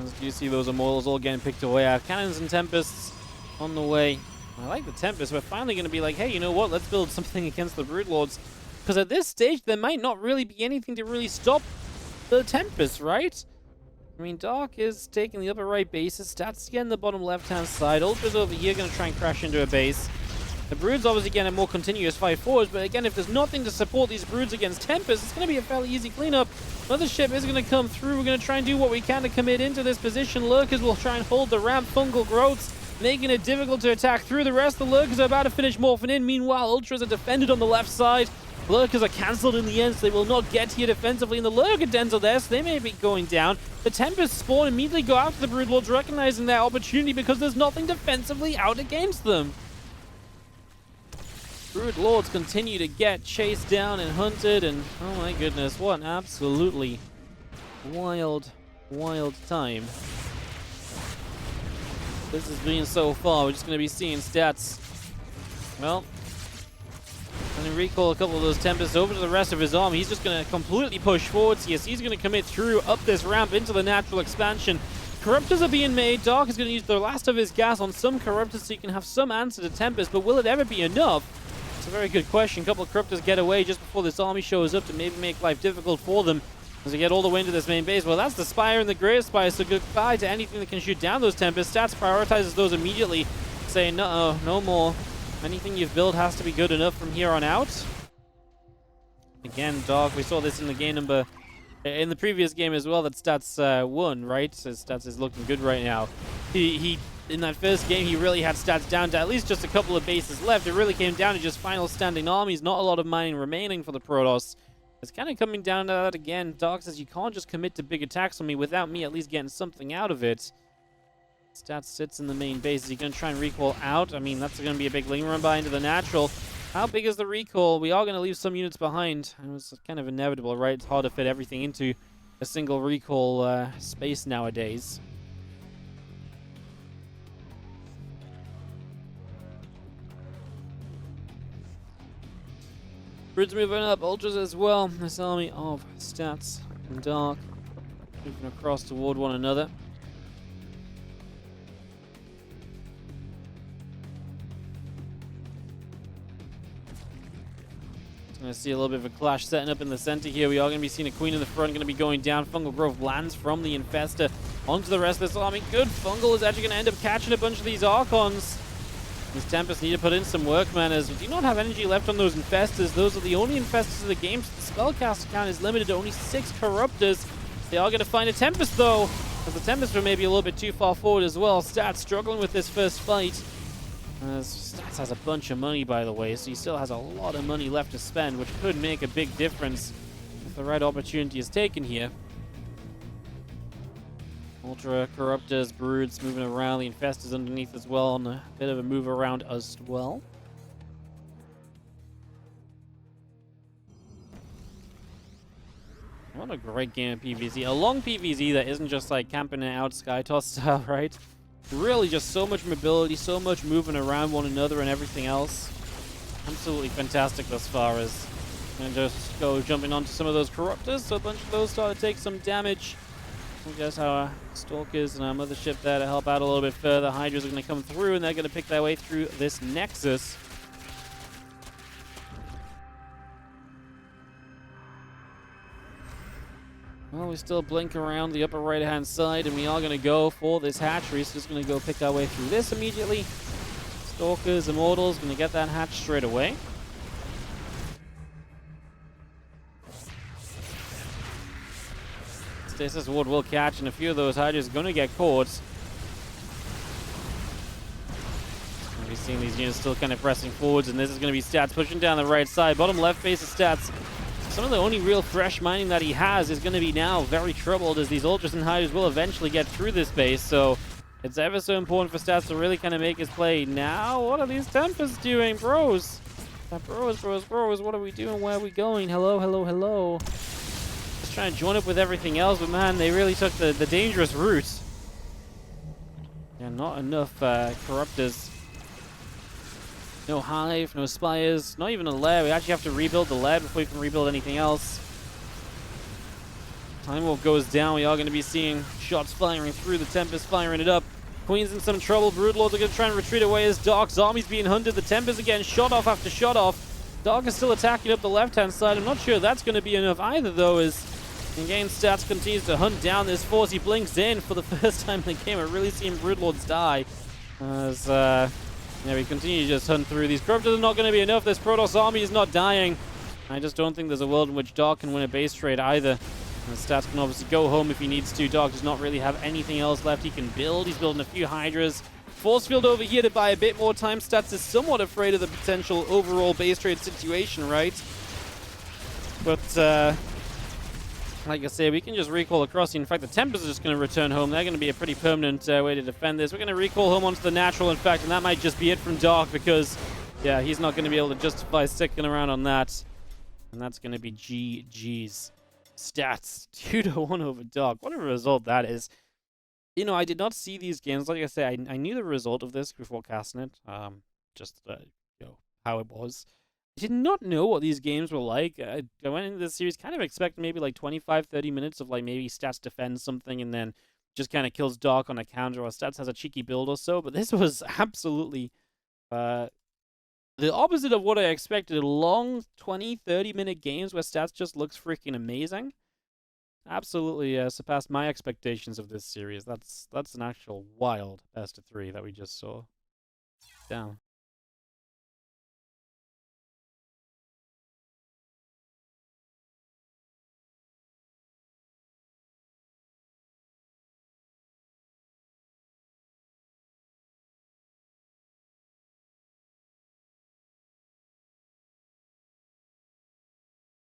As you see those Immortals all getting picked away. Our Cannons and Tempests on the way. I like the Tempest. We're finally going to be like, hey, you know what? Let's build something against the Broodlords. Because at this stage, there might not really be anything to really stop the Tempest, right? I mean, Dark is taking the upper right bases. Stats again the bottom left-hand side. Ultra's over here going to try and crash into a base. The Brood's obviously getting a more continuous fight forwards, but again, if there's nothing to support these Broods against Tempest, it's going to be a fairly easy cleanup. Mothership is going to come through. We're going to try and do what we can to commit into this position. Lurkers will try and hold the ramp. Fungal growths making it difficult to attack through. The rest of the Lurkers are about to finish morphing in. Meanwhile, Ultras are defended on the left side. Lurkers are cancelled in the end, so they will not get here defensively. And the Lurker dens are there, so they may be going down. The Tempest spawn immediately go after the Broodlords, recognizing their opportunity because there's nothing defensively out against them. Broodlords continue to get chased down and hunted, and oh my goodness, what an absolutely wild time this has been so far. We're just going to be seeing stats. Well, and then recall a couple of those Tempests over to the rest of his army. He's just going to completely push forwards here. So he's going to commit through up this ramp into the natural expansion. Corruptors are being made. Dark is going to use the last of his gas on some Corruptors so he can have some answer to Tempest, but will it ever be enough? It's a very good question. A couple of Corruptors get away just before this army shows up to maybe make life difficult for them as they get all the way into this main base. Well, that's the Spire and the Great Spire, so goodbye to anything that can shoot down those Tempests. Stats prioritizes those immediately, saying, no, no more. Anything you've built has to be good enough from here on out. Again, Dark, we saw this in the game number, in the previous game as well, that Stats won, right? So Stats is looking good right now. He in that first game, he really had Stats down to at least just a couple of bases left. It really came down to just final standing armies, not a lot of mining remaining for the Protoss. It's kind of coming down to that again. Dark says, you can't just commit to big attacks on me without me at least getting something out of it. Stats sits in the main base. Is he going to try and recall out? I mean, that's going to be a big linger run by into the natural. How big is the recall? We are going to leave some units behind. It was kind of inevitable, right? It's hard to fit everything into a single recall space nowadays. Brutes moving up, Ultras as well. This army of Stats and Dark moving across toward one another. Going to see a little bit of a clash setting up in the center here. We are going to be seeing a Queen in the front, going to be going down. Fungal Growth lands from the Infestor onto the rest of this army. Good. Fungal is actually going to end up catching a bunch of these Archons. These Tempests need to put in some work, man, as we do not have energy left on those Infestors. Those are the only Infestors of the game, so the spellcaster count is limited to only 6 Corruptors. They are going to find a Tempest, though, as the Tempest were maybe a little bit too far forward as well. Stats struggling with this first fight. Stats has a bunch of money, by the way, so he still has a lot of money left to spend, which could make a big difference if the right opportunity is taken here. Ultra Corruptors, Broods moving around, the Infestors underneath as well, on a bit of a move around as well. What a great game of PvZ. A long PvZ that isn't just like camping it out Skytoss style, right? Really just so much mobility, so much moving around one another and everything else. Absolutely fantastic thus far. As I'm going to just go jumping onto some of those Corruptors, so a bunch of those start to take some damage. I guess our Stalkers and our Mothership there to help out a little bit further. Hydras are going to come through, and they're going to pick their way through this Nexus. Well, we still blink around the upper right-hand side, and we are going to go for this hatchery. So just going to go pick our way through this immediately. Stalkers, Immortals, going to get that hatch straight away. Stasis Ward will catch, and a few of those Hydras are going to get caught. We're seeing these units still kind of pressing forwards, and this is going to be Stats pushing down the right side. Bottom left face of Stats. Some of the only real fresh mining that he has is going to be now very troubled, as these Ultras and Hydras will eventually get through this base. So it's ever so important for Stats to really kind of make his play. Now, what are these Tempests doing? Bros, what are we doing? Where are we going? Hello, hello, hello. Just trying to join up with everything else, but man, they really took the dangerous route. Yeah, not enough Corruptors. No Hive, no Spires, not even a lair. We actually have to rebuild the lair before we can rebuild anything else. Time Wolf goes down. We are going to be seeing shots firing through. The Tempest firing it up. Queen's in some trouble. Broodlords are going to try and retreat away as Dark's army's being hunted. The Tempest again, shot off after shot off. Dark is still attacking up the left-hand side. I'm not sure that's going to be enough either, though, as in-game Stats continues to hunt down this force. He blinks in for the first time in the game. We're really seeing Broodlords die. As, yeah, we continue to just hunt through. These Corruptors are not going to be enough. This Protoss army is not dying. I just don't think there's a world in which Dark can win a base trade either. And Stats can obviously go home if he needs to. Dark does not really have anything else left he can build. He's building a few Hydras. Force field over here to buy a bit more time. Stats is somewhat afraid of the potential overall base trade situation, right? But, like I say, we can just recall across. In fact, the Tempers are just going to return home. They're going to be a pretty permanent way to defend this. We're going to recall home onto the natural, in fact, and that might just be it from Dark because, yeah, he's not going to be able to justify sticking around on that. And that's going to be GG's. Stats 2-1 over Dark. What a result that is. You know, I did not see these games. Like I say, I knew the result of this before casting it. Just, you know, how it was. I did not know what these games were like. I went into this series kind of expecting maybe like 25-30 minutes of like maybe Stats defends something and then just kind of kills Dark on a counter, or Stats has a cheeky build or so. But this was absolutely the opposite of what I expected. Long 20-30 minute games where Stats just looks freaking amazing. Absolutely surpassed my expectations of this series. That's an actual wild best of 3 that we just saw. Damn.